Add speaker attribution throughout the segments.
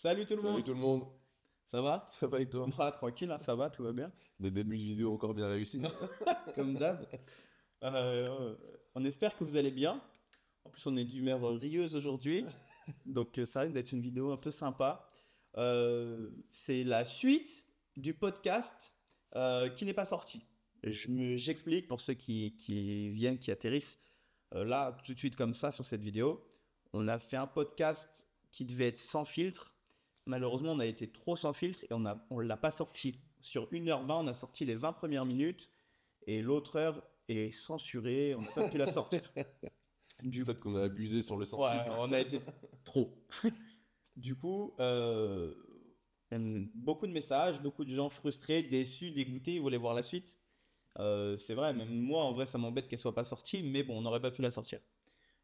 Speaker 1: Salut tout le
Speaker 2: Salut
Speaker 1: monde,
Speaker 2: tout le monde,
Speaker 1: ça va?
Speaker 2: ça va et toi?
Speaker 1: Bah, tranquille, hein, ça va, tout va bien,
Speaker 2: Des débuts de vidéo encore bien réussis.
Speaker 1: comme d'hab. On espère que vous allez bien. En plus, on est d'humeur rieuse aujourd'hui, donc ça risque d'être une vidéo un peu sympa. C'est la suite du podcast qui n'est pas sorti. J'explique pour ceux qui viennent, qui atterrissent là tout de suite comme ça sur cette vidéo. On a fait un podcast qui devait être sans filtre. Malheureusement, on a été trop sans filtre et on l'a pas sorti. Sur 1h20, on a sorti les 20 premières minutes et l'autre heure est censurée. On ne sait plus la sortir. Du
Speaker 2: Peut-être qu'on a abusé sur le sans
Speaker 1: Ouais,
Speaker 2: filtre.
Speaker 1: on a été trop. Du coup, beaucoup de messages, beaucoup de gens frustrés, déçus, dégoûtés, ils voulaient voir la suite. C'est vrai, même moi, en vrai, ça m'embête qu'elle soit pas sortie, mais bon, on n'aurait pas pu la sortir.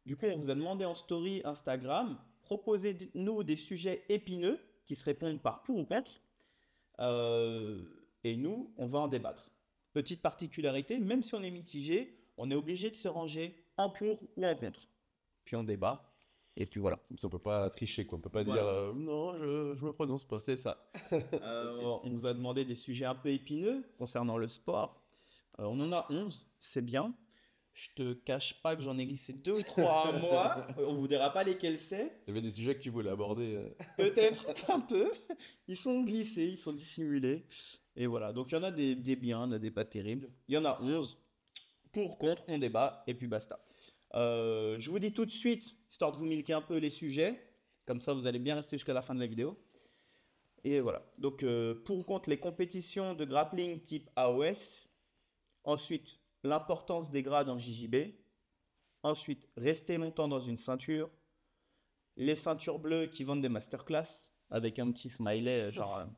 Speaker 1: Du coup, on vous a demandé en story Instagram, proposez-nous des sujets épineux qui se répondent par pour ou contre, et nous, on va en débattre. Petite particularité, même si on est mitigé, on est obligé de se ranger en pour ou en contre. Puis on débat, et puis voilà.
Speaker 2: Comme ça, on peut pas tricher, quoi. On peut pas
Speaker 1: Voilà.
Speaker 2: dire non, je me prononce pas.
Speaker 1: C'est ça. On nous a demandé des sujets un peu épineux concernant le sport. On en a 11, c'est bien. Je te cache pas que j'en ai glissé 2 ou 3 à moi. On vous dira pas lesquels c'est.
Speaker 2: Il y avait des sujets que tu voulais aborder.
Speaker 1: Peut-être un peu. Ils sont glissés, ils sont dissimulés. Et voilà. Donc il y en a des biens, il y en a des pas terribles. Il y en a 11. Pour, contre, on débat et puis basta. Je vous dis tout de suite, histoire de vous milquer un peu les sujets. Comme ça, vous allez bien rester jusqu'à la fin de la vidéo. Et voilà. Donc pour ou contre les compétitions de grappling type AOS. Ensuite, l'importance des grades en JJB. Ensuite, rester longtemps dans une ceinture. Les ceintures bleues qui vendent des masterclass avec un petit smiley genre un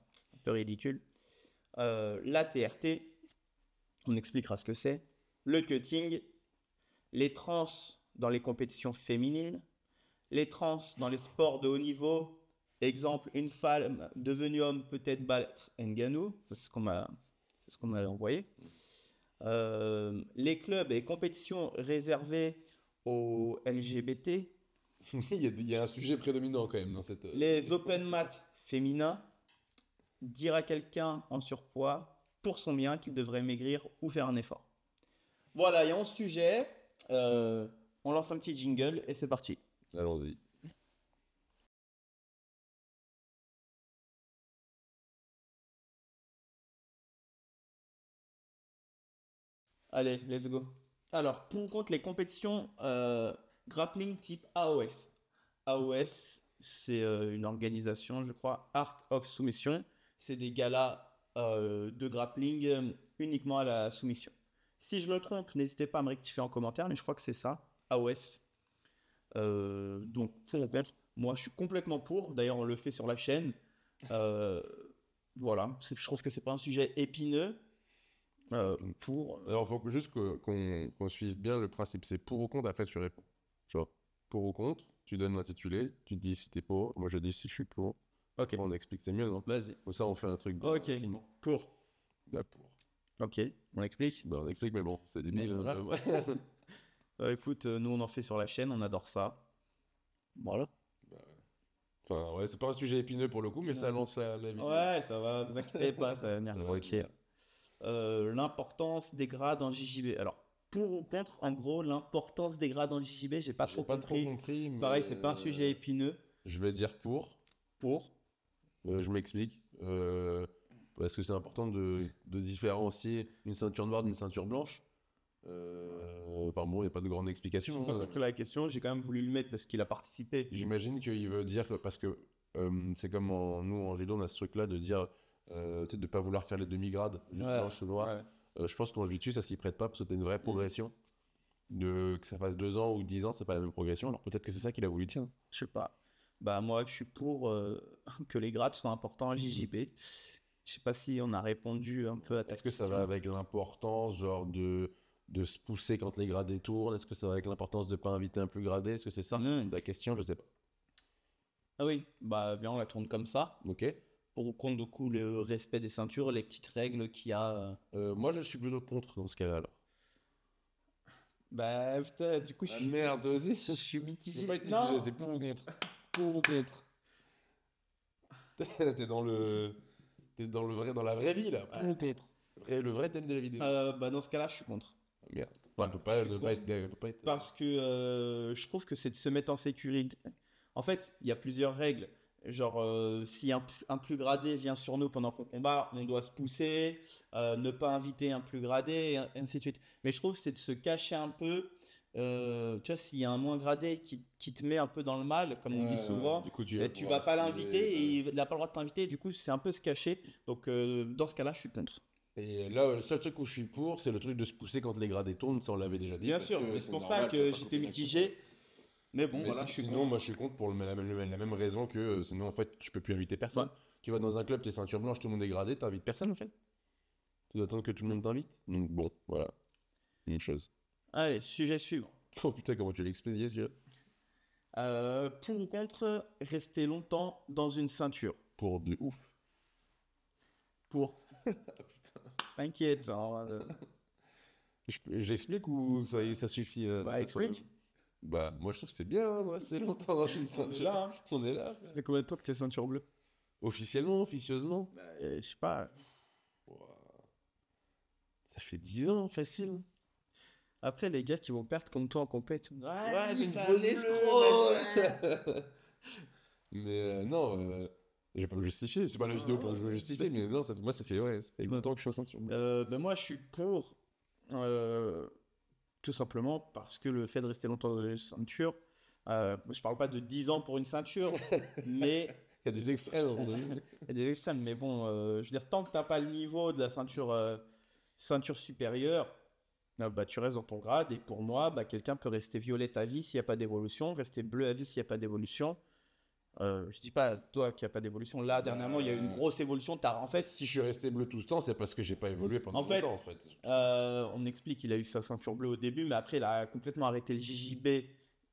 Speaker 1: peu ridicule. La TRT, on expliquera ce que c'est. Le cutting, les trans dans les compétitions féminines, les trans dans les sports de haut niveau. Exemple, une femme devenue homme peut-être battre Ngannou, c'est ce qu'on m'a envoyé. Les clubs et compétitions réservées aux LGBT,
Speaker 2: Il y a un sujet prédominant quand même dans cette.
Speaker 1: les open mat féminins, dire à quelqu'un en surpoids pour son bien qu'il devrait maigrir ou faire un effort. Voilà, il y a 11 sujets. On lance un petit jingle et c'est parti.
Speaker 2: Allons-y.
Speaker 1: Allez, let's go. Alors, pour ou contre les compétitions grappling type AOS. AOS, c'est une organisation, je crois, Art of Submission. C'est des galas de grappling uniquement à la soumission. Si je me trompe, n'hésitez pas à me rectifier en commentaire, mais je crois que c'est ça, AOS. Donc, pour ou contre, moi je suis complètement pour. D'ailleurs, on le fait sur la chaîne. Euh, voilà, je trouve que c'est pas un sujet épineux. Pour.
Speaker 2: Alors, il faut juste qu'on suive bien le principe. C'est pour ou contre, après tu réponds. Tu vois, pour ou contre, tu donnes l'intitulé, tu dis si t'es pour, moi je dis si je suis pour.
Speaker 1: Ok,
Speaker 2: On explique, c'est mieux, non?
Speaker 1: vas-y.
Speaker 2: Comme ça, on fait un truc.
Speaker 1: Ok, pour.
Speaker 2: Là, pour.
Speaker 1: Ok, on explique.
Speaker 2: Bah, on explique, mais bon, c'est débile.
Speaker 1: Voilà. Écoute, nous on en fait sur la chaîne, on adore ça. Voilà.
Speaker 2: Enfin, ouais, c'est pas un sujet épineux pour le coup, mais ça lance la vidéo.
Speaker 1: Ouais, ça va, vous inquiétez pas, ça va venir.
Speaker 2: Ça va
Speaker 1: Ok. L'importance des grades en JJB. Alors, pour ou contre, en gros, l'importance des grades en JJB, j'ai pas
Speaker 2: J'ai
Speaker 1: trop
Speaker 2: pas
Speaker 1: compris.
Speaker 2: trop compris, mais
Speaker 1: Pareil, c'est pas un sujet épineux.
Speaker 2: je vais dire pour.
Speaker 1: Pour.
Speaker 2: Je m'explique. Parce que c'est important de différencier une ceinture noire d'une ceinture blanche. Enfin bon, il n'y a pas de grande explication.
Speaker 1: J'ai pas
Speaker 2: Hein.
Speaker 1: compris la question, j'ai quand même voulu le mettre parce qu'il a participé.
Speaker 2: J'imagine qu'il veut dire que, parce que c'est comme nous en judo, on a ce truc-là de dire peut-être de pas vouloir faire les demi-grades, juste
Speaker 1: Ouais,
Speaker 2: blanche ou noir.
Speaker 1: ouais.
Speaker 2: Je pense qu'en jiu-jitsu, ça s'y prête pas parce que t'as une vraie progression. Que ça fasse 2 ans ou 10 ans, c'est pas la même progression. Alors peut-être que c'est ça qu'il a voulu dire.
Speaker 1: Je sais pas. Bah, moi, je suis pour que les grades soient importants à JJB. Je sais pas si on a répondu un peu à ta
Speaker 2: Est-ce que ça va avec l'importance, genre de se pousser quand les gradés tournent? Est-ce que ça va avec l'importance de ne pas inviter un plus gradé? Est-ce que c'est ça la question? Je sais pas.
Speaker 1: Ah oui, bah viens, on la tourne comme ça.
Speaker 2: Ok.
Speaker 1: Pour ou contre, du coup, le respect des ceintures, les petites règles qu'il y a.
Speaker 2: Moi, je suis plutôt contre dans ce cas-là. Alors.
Speaker 1: Bah putain, du coup, je suis,
Speaker 2: Merde, vas-y.
Speaker 1: je suis mitigé.
Speaker 2: C'est pas être
Speaker 1: Non.
Speaker 2: mitigé, c'est pour ou contre. Pour ou contre. T'es dans le... T'es dans la vraie vie, là.
Speaker 1: Ouais.
Speaker 2: Le vrai thème de la vidéo.
Speaker 1: Bah dans ce cas-là, je suis contre.
Speaker 2: Merde.
Speaker 1: Voilà,
Speaker 2: On peut pas,
Speaker 1: je suis contre.
Speaker 2: peut pas être...
Speaker 1: Parce que je trouve que c'est de se mettre en sécurité. En fait, il y a plusieurs règles. Genre, si un plus gradé vient sur nous pendant qu'on combat, on doit se pousser, ne pas inviter un plus gradé, et ainsi de suite. Mais je trouve que c'est de se cacher un peu. Tu vois, s'il y a un moins gradé qui te met un peu dans le mal, comme on dit souvent,
Speaker 2: du coup,
Speaker 1: tu vas pas l'inviter et il n'a pas le droit de t'inviter. Du coup, c'est un peu se cacher. Donc, dans ce cas-là, je suis contre.
Speaker 2: Et là, le seul truc où je suis pour, c'est le truc de se pousser quand les gradés tournent, ça on l'avait déjà dit.
Speaker 1: Bien
Speaker 2: parce
Speaker 1: sûr,
Speaker 2: que
Speaker 1: mais c'est pour
Speaker 2: normal,
Speaker 1: ça
Speaker 2: tu vas
Speaker 1: que
Speaker 2: pas
Speaker 1: j'étais
Speaker 2: couper
Speaker 1: mitigé. Mais bon,
Speaker 2: Mais
Speaker 1: voilà, je suis
Speaker 2: sinon,
Speaker 1: contre.
Speaker 2: moi je suis contre pour la même raison que sinon en fait tu peux plus inviter personne.
Speaker 1: Ouais.
Speaker 2: Tu vas dans un club, t'es ceinture blanche, tout le monde est gradé, t'invites personne en fait. Tu dois attendre que tout le monde t'invite. Donc bon, voilà. Une chose.
Speaker 1: Allez, sujet suivant.
Speaker 2: Oh putain, comment tu l'as expédié celui-là?
Speaker 1: Pour ou contre rester longtemps dans une ceinture?
Speaker 2: Pour de ouf.
Speaker 1: Pour. T'inquiète.
Speaker 2: J'explique ou ça suffit
Speaker 1: Bah, explique.
Speaker 2: Bah, moi je trouve que c'est bien, moi, c'est longtemps dans une
Speaker 1: On est
Speaker 2: ceinture.
Speaker 1: là. Hein.
Speaker 2: On est là.
Speaker 1: Ça fait combien de temps que t'es ceinture bleue?
Speaker 2: Officiellement, officieusement.
Speaker 1: Bah, je sais pas.
Speaker 2: Ouah. Ça fait 10 ans, facile.
Speaker 1: Après, les gars qui vont perdre comme toi en compète.
Speaker 2: Ouais, c'est une
Speaker 1: ça
Speaker 2: fausse
Speaker 1: escroc.
Speaker 2: Mais non, je vais pas me justifier, c'est pas la vidéo pour que je me justifie, mais non, moi ça fait longtemps que je suis en ceinture.
Speaker 1: Ben moi, je suis pour. Tout simplement parce que le fait de rester longtemps dans une ceinture. Je parle pas de 10 ans pour une ceinture, mais.
Speaker 2: Il y a des extrêmes, à un moment donné.
Speaker 1: Il y a des extrêmes, mais bon, je veux dire, tant que t'as pas le niveau de la ceinture supérieure, bah, tu restes dans ton grade. Et pour moi, bah, quelqu'un peut rester violette à vie s'il n'y a pas d'évolution, rester bleu à vie s'il n'y a pas d'évolution. Je dis pas toi qu'il n'y a pas d'évolution. Là, dernièrement, il y a eu une grosse évolution. En fait,
Speaker 2: Si je suis resté bleu tout ce temps, c'est parce que j'ai pas évolué pendant
Speaker 1: En fait,
Speaker 2: longtemps, en fait.
Speaker 1: on explique qu'il a eu sa ceinture bleue au début, mais après, il a complètement arrêté le JJB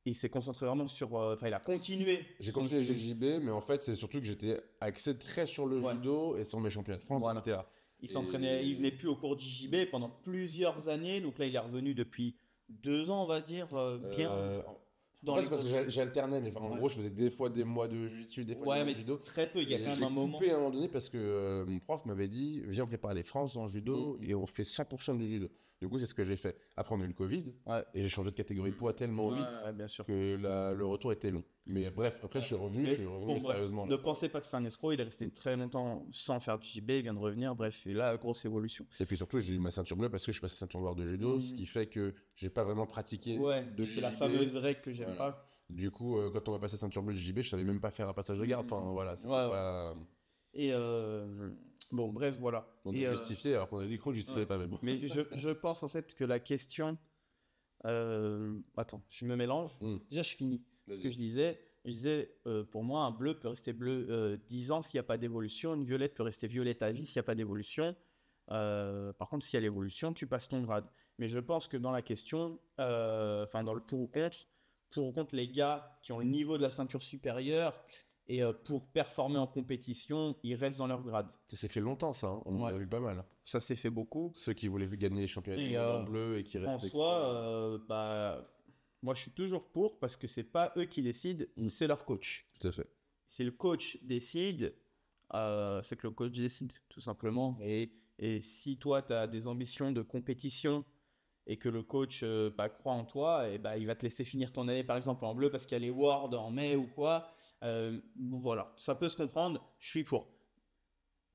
Speaker 1: et il s'est concentré vraiment sur. Enfin, il a continué.
Speaker 2: J'ai continué le JB, mais en fait, c'est surtout que j'étais axé très sur le
Speaker 1: Ouais.
Speaker 2: judo et sur mes championnats de France,
Speaker 1: Voilà.
Speaker 2: etc.
Speaker 1: Il s'entraînait, il venait plus au cours d'IJB pendant plusieurs années. Donc là, il est revenu depuis 2 ans, on va dire, bien.
Speaker 2: En fait, c'est parce que j'alternais, mais en
Speaker 1: Ouais.
Speaker 2: gros, je faisais des fois des mois de jiu-jitsu, des fois des
Speaker 1: Ouais,
Speaker 2: mois
Speaker 1: mais
Speaker 2: de judo.
Speaker 1: très peu. Il y a
Speaker 2: Et
Speaker 1: quand même
Speaker 2: j'ai
Speaker 1: un moment.
Speaker 2: coupé à un moment donné parce que mon prof m'avait dit viens, on prépare les France en judo et on fait 100% de judo. Du coup, c'est ce que j'ai fait. Après, on a eu le Covid
Speaker 1: Ouais.
Speaker 2: et j'ai changé de catégorie de poids tellement vite
Speaker 1: Ouais, bien sûr.
Speaker 2: que le retour était long. Mais bref, après, je suis revenu
Speaker 1: Mais bon, bref,
Speaker 2: sérieusement.
Speaker 1: ne pensez pas que c'est un escroc. Il est resté très longtemps sans faire du JB. Il vient de revenir. Bref, et là, grosse évolution.
Speaker 2: Et puis surtout, j'ai eu ma ceinture bleue parce que je suis passé ceinture noire de judo, ce qui fait que j'ai pas vraiment pratiqué
Speaker 1: Ouais,
Speaker 2: de
Speaker 1: c'est la
Speaker 2: JB.
Speaker 1: fameuse règle que j'aime
Speaker 2: Voilà.
Speaker 1: pas.
Speaker 2: Du coup, quand on m'a passé ceinture bleue de JB, je savais même pas faire un passage de garde. Enfin, voilà, c'était
Speaker 1: Ouais, ouais.
Speaker 2: pas...
Speaker 1: Et bon, bref, voilà.
Speaker 2: On
Speaker 1: Et,
Speaker 2: a justifié alors qu'on a dit qu'on ne justifiait
Speaker 1: ouais.
Speaker 2: pas, mais bon.
Speaker 1: Mais je pense en fait que la question. Attends, je me mélange. Déjà, je finis. Ce que je disais, pour moi, un bleu peut rester bleu 10 ans s'il n'y a pas d'évolution. Une violette peut rester violette à vie s'il n'y a pas d'évolution. Par contre, s'il y a l'évolution, tu passes ton grade. Mais je pense que dans la question, enfin dans le pour ou contre, les gars qui ont le niveau de la ceinture supérieure et pour performer en compétition, ils restent dans leur grade.
Speaker 2: Ça s'est fait longtemps, ça. Hein. On en a vu pas mal.
Speaker 1: Ça s'est fait beaucoup.
Speaker 2: Ceux qui voulaient gagner les championnats
Speaker 1: Et,
Speaker 2: du monde en bleu et qui
Speaker 1: En
Speaker 2: restaient.
Speaker 1: soi, moi je suis toujours pour parce que c'est pas eux qui décident, c'est leur coach.
Speaker 2: Tout à fait.
Speaker 1: Si le coach décide, c'est que le coach décide, tout simplement. Et si toi, tu as des ambitions de compétition et que le coach croit en toi, et il va te laisser finir ton année, par exemple, en bleu parce qu'il y a les Worlds en mai ou quoi. Voilà, ça peut se comprendre, je suis pour.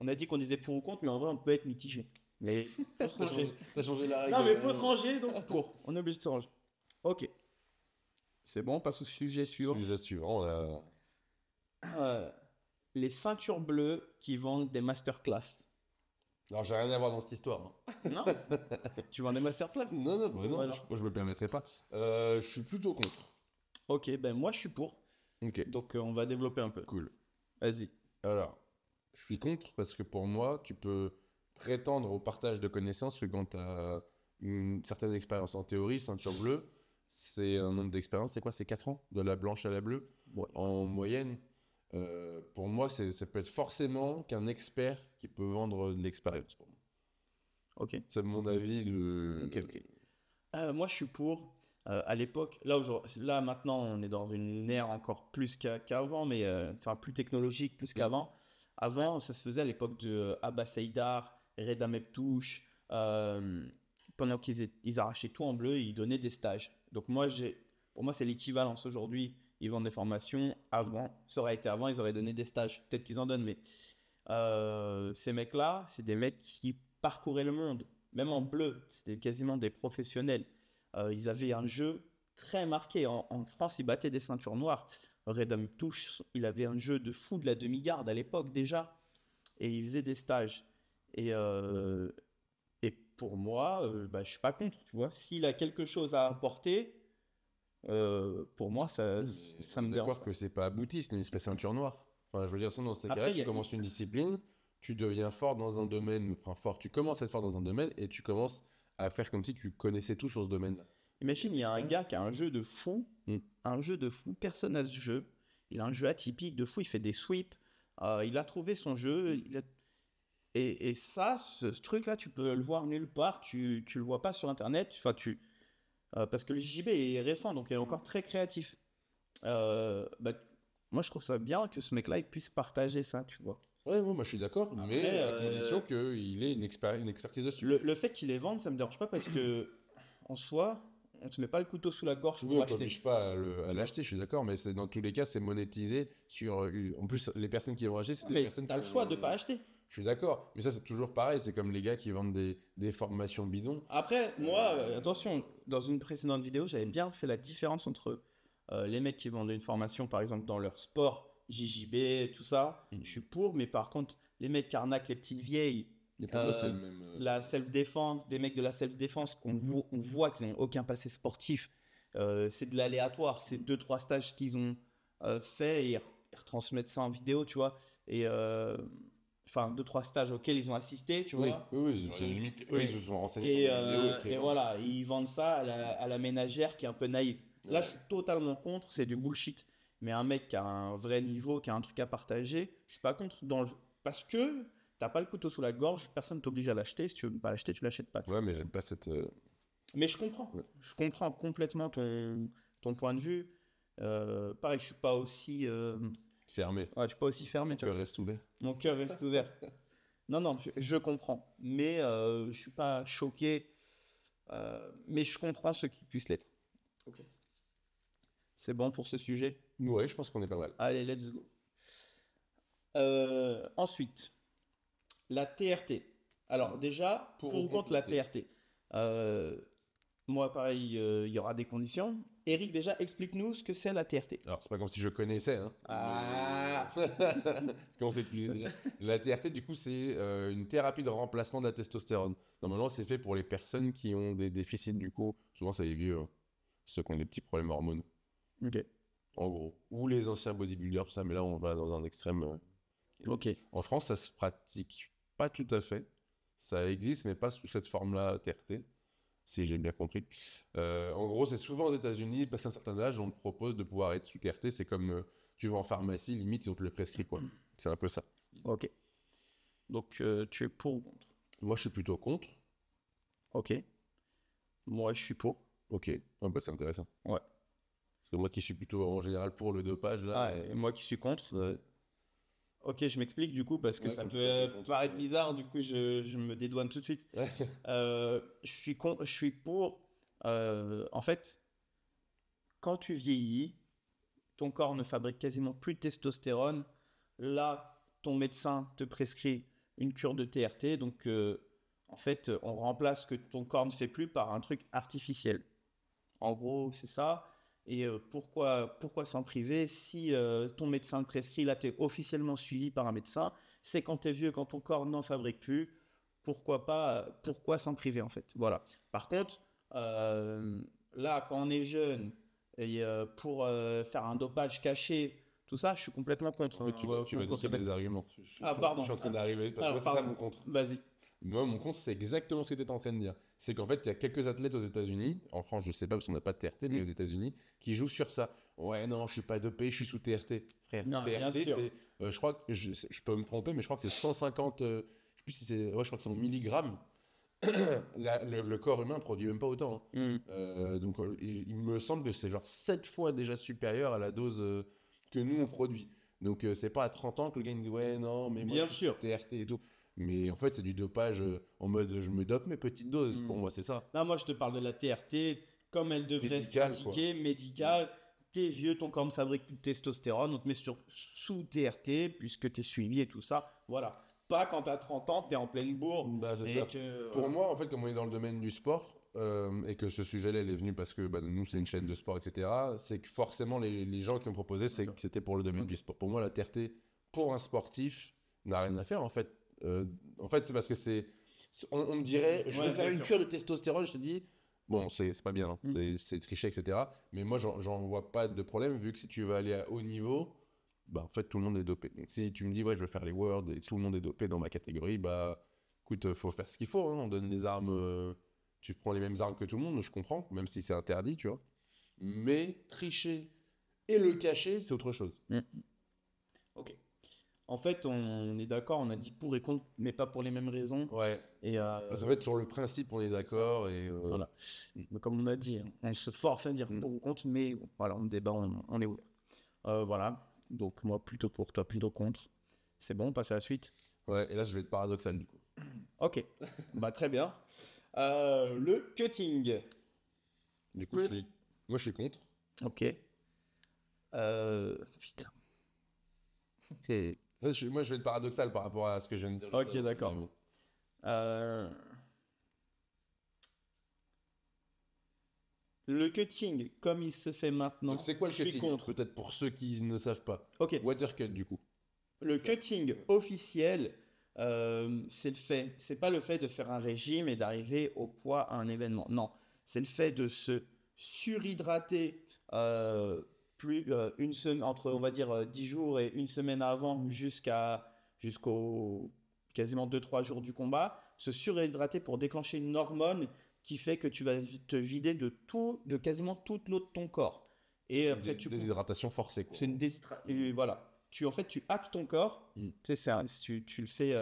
Speaker 1: On a dit qu'on disait pour ou contre, mais en vrai, on peut être mitigé. Mais faut se ranger.
Speaker 2: T'as changé la règle.
Speaker 1: Non, mais faut se ranger, donc pour. On est obligé de se ranger. Ok. C'est bon, on passe au sujet suivant.
Speaker 2: Sujet suivant,
Speaker 1: Les ceintures bleues qui vendent des masterclass.
Speaker 2: Alors, j'ai rien à voir dans cette histoire. Hein.
Speaker 1: Non. Tu vends des masterclass?
Speaker 2: Non, non, bah non,
Speaker 1: Ouais, non.
Speaker 2: moi je me permettrai pas. Je suis plutôt contre.
Speaker 1: Ok, ben moi je suis pour.
Speaker 2: Ok,
Speaker 1: Donc on va développer un peu.
Speaker 2: cool.
Speaker 1: Vas-y.
Speaker 2: Alors, je suis contre parce que pour moi, tu peux prétendre au partage de connaissances que quand tu as une certaine expérience en théorie, ceinture bleue, c'est un nombre d'expériences, c'est quoi? C'est 4 ans? De la blanche à la bleue?
Speaker 1: Ouais.
Speaker 2: En moyenne. Pour moi, ça peut être forcément qu'un expert qui peut vendre de l'expérience.
Speaker 1: Ok.
Speaker 2: C'est mon avis de...
Speaker 1: Ok. Moi je suis pour. À l'époque, là maintenant on est dans une ère encore plus qu'avant, mais enfin plus technologique plus qu'avant. Avant, ça se faisait à l'époque de Abba Seydar, Reda Meptouche. Pendant ils arrachaient tout en bleu, ils donnaient des stages. Donc pour moi, c'est l'équivalence aujourd'hui. Ils vendent des formations. Avant, ça aurait été avant, ils auraient donné des stages. Peut-être qu'ils en donnent, mais ces mecs-là, c'est des mecs qui parcouraient le monde, même en bleu. C'était quasiment des professionnels. Ils avaient un jeu très marqué. En France, ils battaient des ceintures noires. Redham Touche, il avait un jeu de fou de la demi-garde à l'époque déjà. Et il faisait des stages. Et pour moi, je ne suis pas contre, tu vois. S'il a quelque chose à apporter, pour moi, ça me dérange
Speaker 2: D'accord
Speaker 1: pas.
Speaker 2: que c'est pas abouti, c'est une espèce de ceinture noire. Enfin, je veux dire, ça, dans ces
Speaker 1: Après,
Speaker 2: cas-là,
Speaker 1: il y
Speaker 2: tu
Speaker 1: a-
Speaker 2: commences une discipline, tu deviens fort dans un domaine, enfin fort, tu commences à être fort dans un domaine et tu commences à faire comme si tu connaissais tout sur ce domaine-là.
Speaker 1: Imagine, il y a un gars qui a un jeu de fou,
Speaker 2: Mm.
Speaker 1: personne n'a ce jeu. Il a un jeu atypique de fou, il fait des sweeps, il a trouvé son jeu. Et ça, ce truc-là, tu peux le voir nulle part, tu le vois pas sur Internet, enfin, parce que le JB est récent, donc il est encore très créatif. Moi, je trouve ça bien que ce mec-là il puisse partager ça, tu vois.
Speaker 2: Ouais, moi je suis d'accord, mais
Speaker 1: Après,
Speaker 2: à condition qu'il ait une expertise dessus.
Speaker 1: le fait qu'il les vende, ça me dérange pas parce que en soi, on te met pas le couteau sous la gorge
Speaker 2: Oui,
Speaker 1: pour
Speaker 2: on
Speaker 1: acheter.
Speaker 2: t'oblige pas à l'acheter, je suis d'accord, mais dans tous les cas, c'est monétisé sur. En plus, les personnes qui vont acheter, c'est des
Speaker 1: Mais
Speaker 2: personnes
Speaker 1: t'as
Speaker 2: qui
Speaker 1: le choix
Speaker 2: sont.
Speaker 1: de pas acheter.
Speaker 2: Je suis d'accord, mais ça, c'est toujours pareil, c'est comme les gars qui vendent des formations bidons.
Speaker 1: Après, moi, attention, dans une précédente vidéo, j'avais bien fait la différence entre les mecs qui vendent une formation, par exemple, dans leur sport, JJB, tout ça, je suis pour, mais par contre, les mecs qui arnaquent les petites vieilles,
Speaker 2: Et pour moi, c'est le même.
Speaker 1: la self-défense, des mecs de la self-défense on voit qu'ils n'ont aucun passé sportif, c'est de l'aléatoire, c'est 2-3 stages qu'ils ont fait et ils retransmettent ça en vidéo, tu vois, et enfin 2-3 stages auxquels ils ont assisté, tu
Speaker 2: Oui,
Speaker 1: vois.
Speaker 2: oui, c'est limite. Eux, ils se sont renseignés
Speaker 1: Et,
Speaker 2: sur des vidéos et
Speaker 1: et voilà, ils vendent ça à la ménagère qui est un peu naïve. Là, je suis totalement contre, c'est du bullshit. Mais un mec qui a un vrai niveau, qui a un truc à partager, je suis pas contre parce que t'as pas le couteau sous la gorge, personne t'oblige à l'acheter. Si tu veux pas l'acheter, tu l'achètes pas.
Speaker 2: Ouais, mais j'aime pas cette.
Speaker 1: Mais je comprends.
Speaker 2: Ouais.
Speaker 1: Je comprends complètement ton point de vue. Pareil, je suis pas aussi,
Speaker 2: Fermé.
Speaker 1: ouais, je suis pas aussi fermé. Tu
Speaker 2: Que
Speaker 1: vois.
Speaker 2: reste ouvert.
Speaker 1: Mon cœur reste ouvert. Non, non, je comprends. Mais je suis pas choqué. Mais je comprends ceux qui puissent l'être. C'est bon pour ce sujet.
Speaker 2: Ouais, je pense qu'on est pas mal.
Speaker 1: Allez, let's go. Ensuite, la TRT. Alors déjà, pour ou contre la TRT. Moi, pareil, il y aura des conditions. Eric, déjà, explique-nous ce que c'est la TRT.
Speaker 2: Alors, c'est pas comme si je connaissais, hein.
Speaker 1: Ah.
Speaker 2: C'est comme on s'excusait déjà. La TRT, du coup, c'est une thérapie de remplacement de la testostérone. Normalement, c'est fait pour les personnes qui ont des déficits, du coup. Souvent, c'est les vieux, hein. Ceux qui ont des petits problèmes hormonaux,
Speaker 1: Ok.
Speaker 2: en gros. Ou les anciens bodybuilders, tout ça, mais là, on va dans un extrême.
Speaker 1: Ok.
Speaker 2: En France, ça se pratique pas tout à fait. Ça existe, mais pas sous cette forme-là TRT, si j'ai bien compris. En gros, c'est souvent aux États-Unis, passé un certain âge, on te propose de pouvoir être sous TRT. C'est comme tu vas en pharmacie, limite, et on te le prescrit, quoi. C'est un peu ça.
Speaker 1: Ok. Donc, tu es pour ou contre?
Speaker 2: Moi, je suis plutôt contre.
Speaker 1: Ok. Moi, je suis pour.
Speaker 2: Ok, ah bah, c'est intéressant.
Speaker 1: Ouais.
Speaker 2: Parce que moi qui suis plutôt en général pour le dopage, là.
Speaker 1: Ah, et moi qui suis contre.
Speaker 2: Ouais.
Speaker 1: Ok, je m'explique du coup parce que
Speaker 2: Ouais,
Speaker 1: ça
Speaker 2: comme
Speaker 1: peut
Speaker 2: ça, t'es contre,
Speaker 1: paraître
Speaker 2: ouais.
Speaker 1: bizarre, du coup je me dédouane tout de suite.
Speaker 2: Ouais.
Speaker 1: Je suis pour. En fait, quand tu vieillis, ton corps ne fabrique quasiment plus de testostérone. Là, ton médecin te prescrit une cure de TRT. Donc, en fait, on remplace ce que ton corps ne fait plus par un truc artificiel. En gros, c'est ça. Et pourquoi s'en priver si ton médecin le prescrit, là, tu es officiellement suivi par un médecin, c'est quand tu es vieux, quand ton corps n'en fabrique plus, pourquoi s'en priver en fait. Voilà. Par contre, là, quand on est jeune, et pour faire un dopage caché, tout ça, je suis complètement contre.
Speaker 2: En fait, tu vas dire des arguments.
Speaker 1: Ah, pardon.
Speaker 2: Je suis en train d'arriver, parce que
Speaker 1: Alors,
Speaker 2: moi, c'est ça
Speaker 1: pardon.
Speaker 2: mon contre.
Speaker 1: Vas-y.
Speaker 2: Moi, mon contre, c'est exactement ce que tu étais en train de dire. C'est qu'en fait, il y a quelques athlètes aux États-Unis, en France, je sais pas parce qu'on n'a pas de TRT, mais aux États-Unis, qui jouent sur ça. Ouais, non, je suis pas dopé, je suis sous TRT. Frère,
Speaker 1: Non, bien
Speaker 2: TRT,
Speaker 1: sûr.
Speaker 2: c'est, je crois que je peux me tromper, mais je crois que c'est 150, je sais plus si c'est, ouais, je crois que c'est en milligrammes. Le corps humain produit même pas autant, hein. Donc, il me semble que c'est genre 7 fois déjà supérieur à la dose que nous on produit. Donc, c'est pas à 30 ans que le gars il dit ouais, non, mais moi
Speaker 1: Bien
Speaker 2: je suis
Speaker 1: sûr.
Speaker 2: TRT et tout. Mais en fait, c'est du dopage en mode je me dope mes petites doses. Pour moi, c'est ça.
Speaker 1: Là, moi, je te parle de la TRT comme elle devrait se
Speaker 2: Médical, quoi.
Speaker 1: pratiquer, médicale. T'es vieux, ton corps ne fabrique plus de testostérone, on te met sous TRT puisque t'es suivi et tout ça. Voilà. Pas quand t'as 30 ans, t'es en pleine bourre.
Speaker 2: Bah, c'est
Speaker 1: Et
Speaker 2: ça.
Speaker 1: que,
Speaker 2: Pour
Speaker 1: voilà.
Speaker 2: moi, en fait, comme on est dans le domaine du sport, et que ce sujet-là, il est venu parce que bah, nous, c'est une chaîne de sport, etc., c'est que forcément, les gens qui ont proposé, c'est que c'était pour le domaine du sport. Pour moi, la TRT, pour un sportif, n'a rien à faire, en fait. En fait, c'est parce que c'est... On me dirait, je
Speaker 1: Ouais,
Speaker 2: vais faire
Speaker 1: bien
Speaker 2: une
Speaker 1: sûr.
Speaker 2: cure de testostérone, je te dis, bon, c'est pas bien, hein. C'est tricher, etc. Mais moi, j'en vois pas de problème, vu que si tu veux aller à haut niveau, bah, en fait, tout le monde est dopé. Donc, si tu me dis, ouais, je veux faire les Worlds et tout le monde est dopé dans ma catégorie, bah... Écoute, faut faire ce qu'il faut, hein. On donne les armes, tu prends les mêmes armes que tout le monde, je comprends, même si c'est interdit, tu vois. Mais tricher et le cacher, c'est autre chose.
Speaker 1: Ok. En fait, on est d'accord, on a dit pour et contre, mais pas pour les mêmes raisons.
Speaker 2: Ouais.
Speaker 1: Et
Speaker 2: Parce qu'en fait, sur le principe, on est d'accord et
Speaker 1: voilà. Mais comme on a dit, hein, on se force à dire pour ou contre, mais voilà, on débat, on est ouvert. Voilà. Donc, moi, plutôt pour toi, plutôt contre. C'est bon, on passe à la suite.
Speaker 2: ouais. Et là, je vais être paradoxal du coup.
Speaker 1: Ok. Bah, très bien. Le cutting.
Speaker 2: Du coup, moi, je suis contre.
Speaker 1: Ok. Putain.
Speaker 2: Moi, je vais être paradoxal par rapport à ce que je viens de dire. juste
Speaker 1: Ok,
Speaker 2: avant.
Speaker 1: d'accord.
Speaker 2: Mais bon.
Speaker 1: Euh, Le cutting, comme il se fait maintenant,
Speaker 2: Donc, c'est quoi le
Speaker 1: je suis
Speaker 2: cutting?
Speaker 1: contre.
Speaker 2: Peut-être pour ceux qui ne savent pas.
Speaker 1: Ok.
Speaker 2: Watercut, du coup.
Speaker 1: Le cutting officiel, c'est pas le fait de faire un régime et d'arriver au poids à un événement. Non, c'est le fait de se surhydrater une semaine, entre on va dire 10 jours et une semaine avant jusqu'au quasiment 2-3 jours du combat, se surhydrater pour déclencher une hormone qui fait que tu vas te vider de quasiment toute l'eau de ton corps. Et après,
Speaker 2: Déshydratation forcée, quoi.
Speaker 1: c'est une déshydratation. Voilà. En fait, tu hackes ton corps. Tu sais, tu le fais.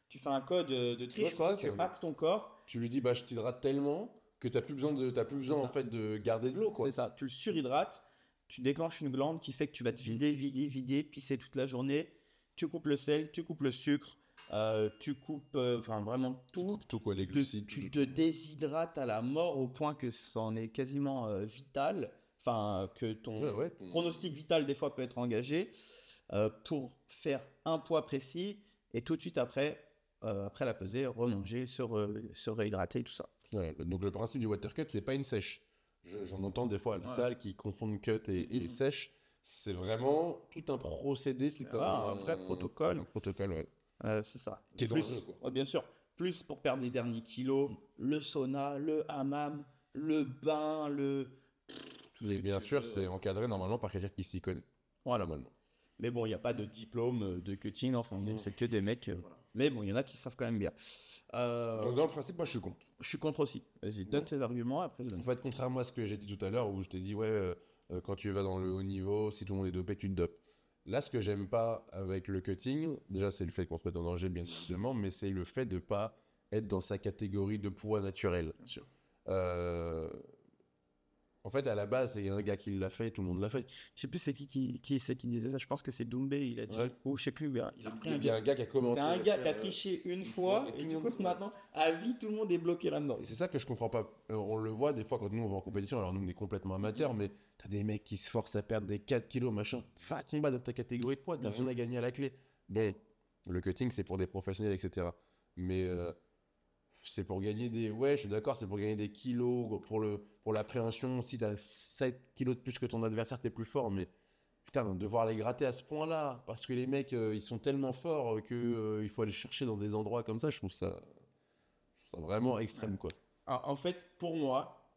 Speaker 1: Tu fais un code de triche,
Speaker 2: Ouais, c'est
Speaker 1: quoi.
Speaker 2: ça,
Speaker 1: Tu hackes ton corps.
Speaker 2: Tu lui dis, bah, je t'hydrate tellement que t'as plus besoin
Speaker 1: ça.
Speaker 2: en fait de garder de l'eau, quoi.
Speaker 1: C'est ça. Tu le surhydrates. Tu déclenches une glande qui fait que tu vas te vider, vider, vider, pisser toute la journée. Tu coupes le sel, tu coupes le sucre, tu coupes, enfin vraiment tout.
Speaker 2: Tout, quoi, les
Speaker 1: Tu te,
Speaker 2: glucides.
Speaker 1: tu te déshydrates à la mort au point que c'en est quasiment vital. Enfin, que ton
Speaker 2: Ouais,
Speaker 1: pronostic vital des fois peut être engagé pour faire un poids précis et tout de suite après la pesée, remanger, se réhydrater, tout ça.
Speaker 2: ouais. Donc le principe du water cut, c'est pas une sèche. J'en entends des fois à la salle qui confondent cut et sèche. C'est vraiment tout un procédé. C'est
Speaker 1: un vrai protocole.
Speaker 2: Un protocole, ouais.
Speaker 1: C'est ça.
Speaker 2: Qui est
Speaker 1: Plus,
Speaker 2: dangereux, quoi.
Speaker 1: ouais, bien sûr, plus pour perdre les derniers kilos, le sauna, le hammam, le bain, tout ce
Speaker 2: Et
Speaker 1: que
Speaker 2: bien
Speaker 1: tu
Speaker 2: sûr,
Speaker 1: veux.
Speaker 2: c'est encadré normalement par quelqu'un qui s'y connaît.
Speaker 1: Voilà.
Speaker 2: Normalement.
Speaker 1: Mais bon, il n'y a pas de diplôme de cutting, enfin, c'est que des mecs. Voilà. Mais bon, il y en a qui savent quand même bien.
Speaker 2: Donc dans le principe, moi je suis contre.
Speaker 1: Je suis contre aussi. Vas-y, donne tes arguments, après je donne.
Speaker 2: En fait, contrairement à ce que j'ai dit tout à l'heure, où je t'ai dit, ouais, quand tu vas dans le haut niveau, si tout le monde est dopé, tu te dopes. Là, ce que j'aime pas avec le cutting, déjà, c'est le fait qu'on se mette en danger, bien évidemment, mais c'est le fait de pas être dans sa catégorie de poids naturel.
Speaker 1: Bien sûr.
Speaker 2: En fait, à la base, il y a un gars qui l'a fait, tout le monde l'a fait.
Speaker 1: Je sais plus c'est qui c'est qui disait ça. Je pense que c'est Doumbé, il a dit.
Speaker 2: Ouais.
Speaker 1: Ou je sais plus, il a repris un
Speaker 2: Il y a un gars qui a commencé.
Speaker 1: C'est un gars qui a triché une fois, et du coup, maintenant, à vie, tout le monde est bloqué là-dedans.
Speaker 2: Et c'est ça que je comprends pas. On le voit des fois quand nous on va en compétition, alors nous on est complètement amateurs, mais t'as des mecs qui se forcent à perdre des 4 kilos, machin. Fais un combat dans ta catégorie de poids, t'as rien à gagner à la clé. Bon, le cutting c'est pour des professionnels, etc. Mais c'est pour gagner des. Ouais, je suis d'accord, c'est pour gagner des kilos, pour l'appréhension. Si t'as 7 kilos de plus que ton adversaire, t'es plus fort, mais. Putain, devoir les gratter à ce point-là, parce que les mecs, ils sont tellement forts que il faut aller chercher dans des endroits comme ça, je trouve ça vraiment extrême, quoi.
Speaker 1: En fait, pour moi,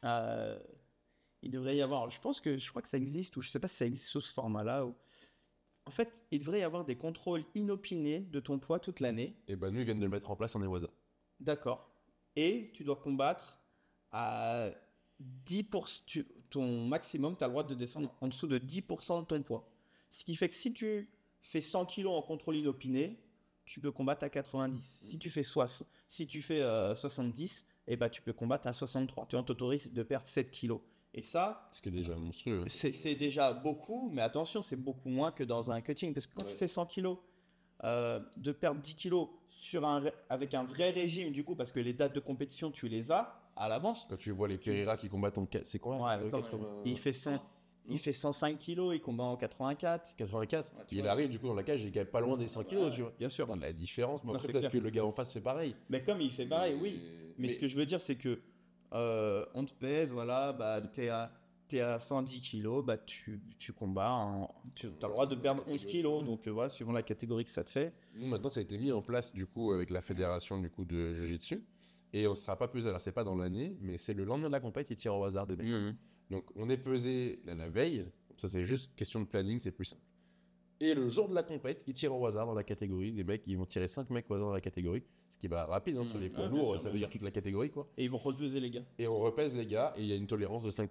Speaker 1: il devrait y avoir, je crois que ça existe, ou je sais pas si ça existe sous ce format-là. En fait, il devrait y avoir des contrôles inopinés de ton poids toute l'année.
Speaker 2: Et bah, nous, ils viennent de le mettre en place en Ewaza.
Speaker 1: D'accord. Et tu dois combattre à 10%. Ton maximum, tu as le droit de descendre en dessous de 10% de ton poids. Ce qui fait que si tu fais 100 kilos en contrôle inopiné, tu peux combattre à 90. Si tu fais 70, eh ben, tu peux combattre à 63. Tu t'autorises de perdre 7 kilos. Et ça,
Speaker 2: Ce qui est déjà monstrueux.
Speaker 1: c'est déjà beaucoup, mais attention, c'est beaucoup moins que dans un cutting. Parce que quand tu fais 100 kilos, de perdre 10 kilos avec un vrai régime, du coup, parce que les dates de compétition, tu les as à l'avance.
Speaker 2: Quand tu vois les Pereira qui combattent en... C'est quoi?
Speaker 1: Ouais, attends, il fait 105 kilos, il combat en 84.
Speaker 2: 84.
Speaker 1: Ouais, tu
Speaker 2: Il
Speaker 1: vois.
Speaker 2: arrive du coup dans la cage, il est quand même pas loin des 100 kilos, tu vois.
Speaker 1: Bien sûr.
Speaker 2: Dans la différence, mais
Speaker 1: Non,
Speaker 2: après
Speaker 1: c'est
Speaker 2: peut-être
Speaker 1: clair.
Speaker 2: que le gars en face fait pareil.
Speaker 1: Mais comme il fait pareil, oui. Mais ce que je veux dire, c'est que on te pèse, voilà, bah, t'es à 110 kilos, bah, tu combats, tu as le droit de perdre 11 kilos. Donc voilà, suivant la catégorie que ça te fait.
Speaker 2: Nous, maintenant, ça a été mis en place du coup avec la fédération du coup de Jiu-Jitsu. Et on sera pas pesé. Alors, c'est pas dans l'année, mais c'est le lendemain de la compète, ils tirent au hasard des mecs. Donc, on est pesé la veille. Ça, c'est juste question de planning, c'est plus simple. Et le jour de la compète, ils tirent au hasard dans la catégorie. Les mecs, ils vont tirer 5 mecs au hasard dans la catégorie. Ce qui va rapide, hein, sur les poids
Speaker 1: Ouais, bien
Speaker 2: lourds,
Speaker 1: sûr,
Speaker 2: ça
Speaker 1: bien
Speaker 2: veut dire
Speaker 1: sûr.
Speaker 2: toute la catégorie, quoi.
Speaker 1: Et ils vont repeser les gars.
Speaker 2: Et on repèse les gars, et il y a une tolérance de 5%.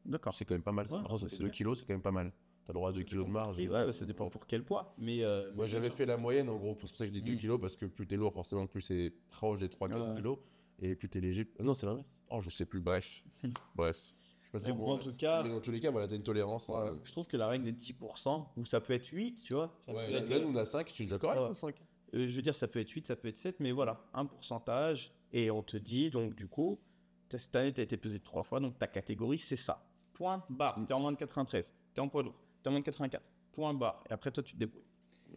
Speaker 1: D'accord.
Speaker 2: C'est quand même pas mal.
Speaker 1: Ouais,
Speaker 2: Par contre,
Speaker 1: c'est
Speaker 2: c'est 2
Speaker 1: bien.
Speaker 2: kilos, c'est quand même pas mal. T'as le droit à 2 kilos de marge.
Speaker 1: Oui, ouais, ça dépend pour quel poids. Mais,
Speaker 2: Moi, j'avais fait la moyenne, en gros. C'est pour ça que je dis 2 kilos, parce que plus t'es lourd, forcément, plus c'est proche des 3-4
Speaker 1: Ouais.
Speaker 2: kilos. Et plus t'es léger. Non, c'est l'inverse. Oh, je sais plus. Bref. Bref. Je sais pas
Speaker 1: Donc,
Speaker 2: trop
Speaker 1: en tout cas,
Speaker 2: mais dans tous les cas, voilà, t'as une tolérance.
Speaker 1: je trouve que la règle des 10%, ou ça peut être 8, tu vois. Ça
Speaker 2: Ouais,
Speaker 1: peut
Speaker 2: là,
Speaker 1: être,
Speaker 2: là, nous, on a 5. Je suis déjà correct,
Speaker 1: ouais.
Speaker 2: hein, 5.
Speaker 1: je veux dire, ça peut être 8, ça peut être 7, mais voilà, un pourcentage. Et on te dit, donc, du coup, cette année, tu as été pesé 3 fois, donc ta catégorie, c'est ça. Point barre. Tu es en moins de 93, tu es en poids lourd, tu es en moins de 84, point barre. Et après, toi, tu te débrouilles.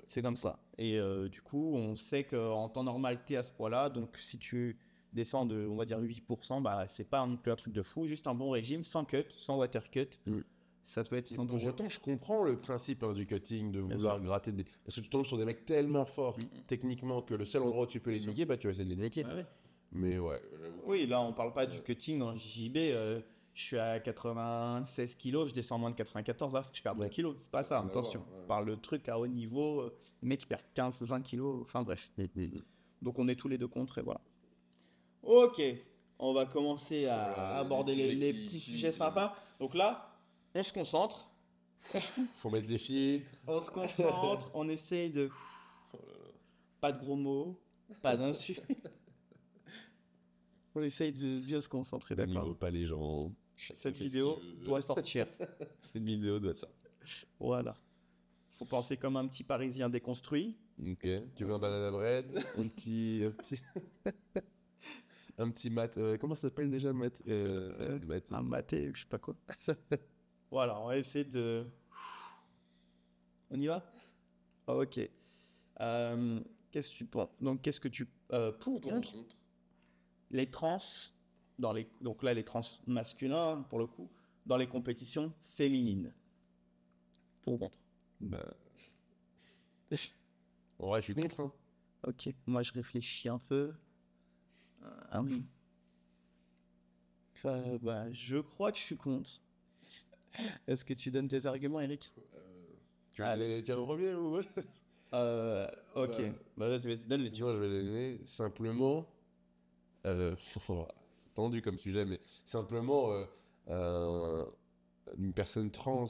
Speaker 1: C'est comme ça. Et du coup, on sait qu'en temps normal, tu es à ce poids-là. Donc, si tu descends de, on va dire, 8%, bah, c'est pas non plus un truc de fou, juste un bon régime, sans cut, sans water cut. Ça peut être sans
Speaker 2: Pour
Speaker 1: danger.
Speaker 2: autant, je comprends le principe du cutting, de
Speaker 1: Bien
Speaker 2: vouloir
Speaker 1: sûr.
Speaker 2: gratter des. Parce que tu tombes sur des mecs tellement forts techniquement que le seul endroit où tu peux les niquer, bah tu vas essayer de les niquer.
Speaker 1: Ouais, ouais.
Speaker 2: Mais ouais, j'avoue.
Speaker 1: Oui, là, on parle pas du cutting en JJB. Je suis à 96 kilos, je descends en moins de 94, là, faut que je perde 20 kilos. C'est pas ça,
Speaker 2: Ouais,
Speaker 1: attention.
Speaker 2: ouais.
Speaker 1: On parle de trucs à haut niveau, les mecs qui perdent 15, 20 kilos, enfin bref. Donc on est tous les deux contre et voilà. Ok, on va commencer à
Speaker 2: Voilà,
Speaker 1: aborder
Speaker 2: les
Speaker 1: les
Speaker 2: sujets qui-
Speaker 1: petits sujets sympas. Donc là, on se concentre,
Speaker 2: Faut mettre les filtres.
Speaker 1: on essaye de... Pas de gros mots, pas d'insultes. On essaye de bien se concentrer,
Speaker 2: D'accord.
Speaker 1: d'accord.
Speaker 2: Pas les gens.
Speaker 1: Cette vidéo doit sortir.
Speaker 2: Cette vidéo doit sortir.
Speaker 1: Voilà. Faut penser comme un petit Parisien déconstruit.
Speaker 2: Ok. Tu veux un banana bread? Un petit mat. Comment ça s'appelle déjà, mat?
Speaker 1: Un maté, je sais pas quoi. Voilà, on va essayer de... On y va? Ok. Qu'est-ce que tu penses? Donc, qu'est-ce que tu... pour ou contre les trans, donc là, les trans masculins, pour le coup, dans les compétitions féminines. Pour ou contre?
Speaker 2: Bah. En vrai, je suis contre. Hein.
Speaker 1: Ok, moi je réfléchis un peu. Ah oui. Bah, je crois que je suis contre. Est-ce que tu donnes tes arguments, Eric?
Speaker 2: Tu veux les tirer au premier ou
Speaker 1: Ok. Bah, vas-y, donne-les.
Speaker 2: Sinon, je vais les donner simplement. C'est tendu comme sujet, mais simplement une personne trans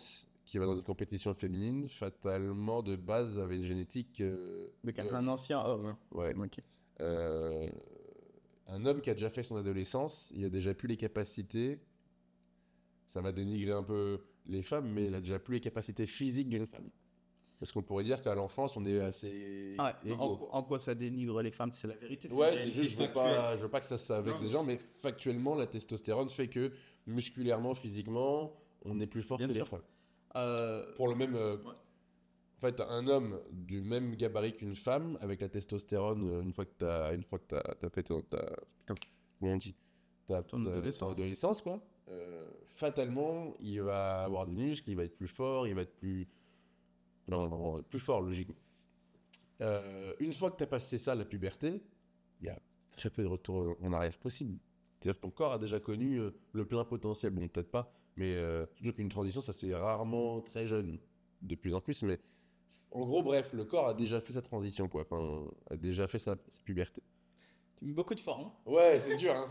Speaker 2: qui va dans une compétition féminine, fatalement de base avait une génétique.
Speaker 1: Un ancien homme.
Speaker 2: Ouais.
Speaker 1: Ok.
Speaker 2: Un homme qui a déjà fait son adolescence, il a déjà plus les capacités. Ça va dénigrer un peu les femmes, mais il a déjà plus les capacités physiques d'une femme. Parce qu'on pourrait dire qu'à l'enfance, on est assez.
Speaker 1: Ah ouais,
Speaker 2: égaux.
Speaker 1: en quoi ça dénigre les femmes? C'est la vérité.
Speaker 2: Ouais,
Speaker 1: une
Speaker 2: c'est
Speaker 1: réalité
Speaker 2: juste,
Speaker 1: factuelle.
Speaker 2: je veux pas que ça avec
Speaker 1: Non.
Speaker 2: les gens, mais factuellement, la testostérone fait que musculairement, physiquement, on est plus fort
Speaker 1: Bien
Speaker 2: que les
Speaker 1: sûr.
Speaker 2: femmes. Pour le même. En fait, un homme du même gabarit qu'une femme, avec la testostérone, une fois que t'as fait comment on dit,
Speaker 1: Ton adolescence.
Speaker 2: adolescence, quoi. Fatalement, il va avoir des muscles, il va être plus fort, il va être plus. Non, plus fort, logiquement. Une fois que tu as passé ça, la puberté, il y a très peu de retour en arrière possible. C'est-à-dire que ton corps a déjà connu le plein potentiel. Bon, peut-être pas, mais surtout qu'une transition, ça se fait rarement très jeune, de plus en plus. Mais en gros, bref, le corps a déjà fait sa transition, quoi. Enfin, a déjà fait sa puberté.
Speaker 1: Tu mets beaucoup de forme.
Speaker 2: Ouais, c'est dur, hein.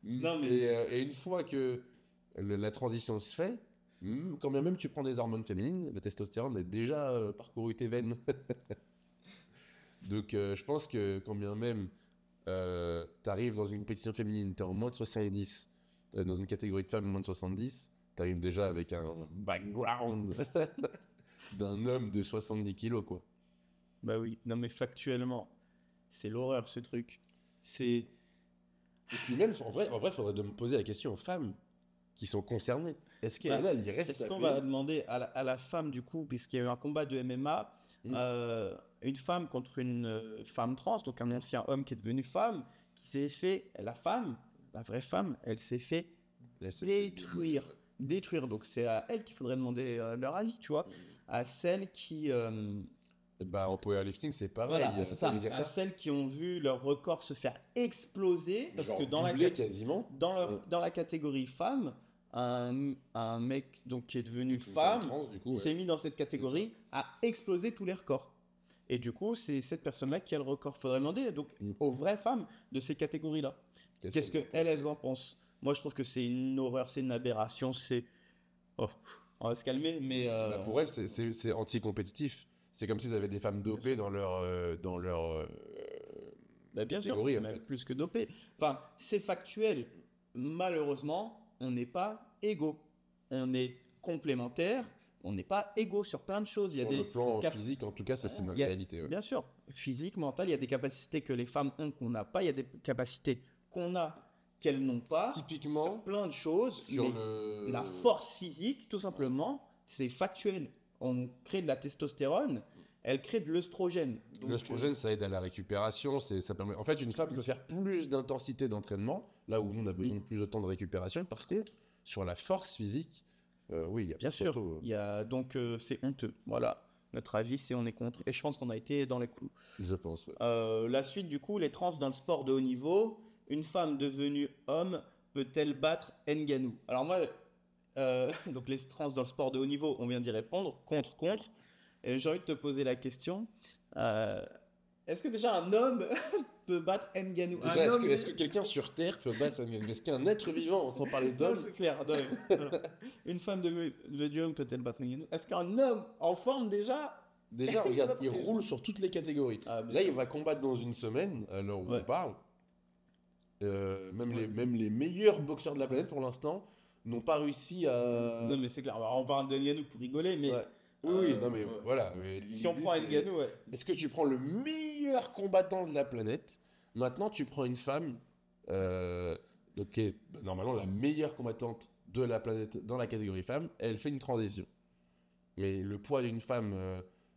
Speaker 1: Non, mais-
Speaker 2: Et une fois que la transition se fait, quand bien même tu prends des hormones féminines, la testostérone a déjà parcouru tes veines. Donc je pense que quand bien même tu arrives dans une compétition féminine, tu es en moins de 70, dans une catégorie de femmes moins de 70, t'arrives déjà avec un background d'un homme de 70 kilos, quoi.
Speaker 1: Bah oui, non mais factuellement, c'est l'horreur ce truc. C'est...
Speaker 2: Et puis même, en vrai, faudrait de me poser la question aux femmes qui sont concernées. Est-ce
Speaker 1: Bah,
Speaker 2: qu'elles, elles y restent
Speaker 1: est-ce qu'on
Speaker 2: tapées?
Speaker 1: va demander à la femme du coup, puisqu'il y a eu un combat de MMA,
Speaker 2: Mm.
Speaker 1: une femme contre une femme trans, donc un ancien homme qui est devenu femme, qui s'est fait, la femme, la vraie femme, elle s'est fait
Speaker 2: Là, c'est-
Speaker 1: détruire. Détruire. Donc c'est à elle qu'il faudrait demander leur avis, tu vois. À celles qui...
Speaker 2: Bah, en powerlifting, c'est pareil.
Speaker 1: voilà, c'est ça.
Speaker 2: veut dire
Speaker 1: À celles qui ont vu leur record se faire exploser, parce
Speaker 2: genre
Speaker 1: que dans
Speaker 2: doublé quasiment.
Speaker 1: dans la catégorie femme, un mec donc, qui est devenu
Speaker 2: Une
Speaker 1: femme
Speaker 2: trans, du coup, ouais.
Speaker 1: s'est mis dans cette catégorie, a explosé tous les records. Et du coup, c'est cette personne-là qui a le record. Faudrait demander donc
Speaker 2: Mm.
Speaker 1: aux vraies femmes de ces catégories-là. Qu'est-ce qu'elles en pensent? Moi, je pense que c'est une horreur, c'est une aberration, c'est... Oh, on va se calmer, mais...
Speaker 2: Bah, pour elles, c'est anti-compétitif. C'est comme s'ils avaient des femmes dopées dans leur
Speaker 1: bah, bien sûr,
Speaker 2: catégorie,
Speaker 1: c'est
Speaker 2: en
Speaker 1: même
Speaker 2: fait.
Speaker 1: plus que dopé. Enfin, c'est factuel. Malheureusement, on n'est pas égaux. On est complémentaires, on n'est pas égaux sur plein de choses. Il y a
Speaker 2: Sur
Speaker 1: des
Speaker 2: le plan
Speaker 1: cap-
Speaker 2: physique, en tout cas, ça, c'est une
Speaker 1: il y a-
Speaker 2: réalité. Ouais.
Speaker 1: Bien sûr, physique, mental, il y a des capacités que les femmes ont qu'on n'a pas, il y a des capacités qu'on a qu'elles n'ont pas, sur
Speaker 2: Typiquement,
Speaker 1: plein de choses,
Speaker 2: sur
Speaker 1: mais
Speaker 2: le...
Speaker 1: la force physique, tout simplement, c'est factuel. On crée de la testostérone, elle crée de l'œstrogène. Donc,
Speaker 2: L'œstrogène, ça aide à la récupération. Ça permet... En fait, une femme peut faire plus d'intensité d'entraînement, là où nous, on a besoin de plus de temps de récupération. Par contre, sur la force physique, oui, il y a
Speaker 1: bien sûr,
Speaker 2: surtout,
Speaker 1: il y a, donc c'est honteux. Voilà, notre avis, c'est on est contre. Et je pense qu'on a été dans les clous.
Speaker 2: je pense. Ouais.
Speaker 1: La suite, du coup, les trans dans le sport de haut niveau. Une femme devenue homme peut-elle battre Ngannou? Alors moi, donc les trans dans le sport de haut niveau, on vient d'y répondre. Contre, contre. Et j'ai envie de te poser la question. euh, Est-ce que déjà un homme peut battre Ngannou?
Speaker 2: Déjà,
Speaker 1: Un homme...
Speaker 2: est-ce que quelqu'un sur Terre peut battre un... Est-ce qu'un être vivant, sans parler
Speaker 1: Non,
Speaker 2: d'homme...
Speaker 1: c'est clair. Non, alors, une femme devenue homme peut-elle battre Ngannou? Est-ce qu'un homme en forme déjà...
Speaker 2: Déjà, regarde, il roule sur toutes les catégories.
Speaker 1: Ah, bien
Speaker 2: Là,
Speaker 1: sûr.
Speaker 2: il va combattre dans une semaine, à l'heure où
Speaker 1: Ouais.
Speaker 2: on parle. Même les meilleurs boxeurs de la planète, pour l'instant, n'ont pas réussi à...
Speaker 1: Non, mais c'est clair. Alors, on parle de Ngannou pour rigoler, mais
Speaker 2: Ouais. Oui, oui, non, mais
Speaker 1: ouais.
Speaker 2: voilà. Mais
Speaker 1: Si on
Speaker 2: l'idée,
Speaker 1: prend
Speaker 2: c'est-
Speaker 1: Ngannou, ouais.
Speaker 2: Est-ce que tu prends le meilleur combattant de la planète? Maintenant, tu prends une femme donc, qui est normalement la meilleure combattante de la planète dans la catégorie femme. Elle fait une transition. Mais le poids d'une femme,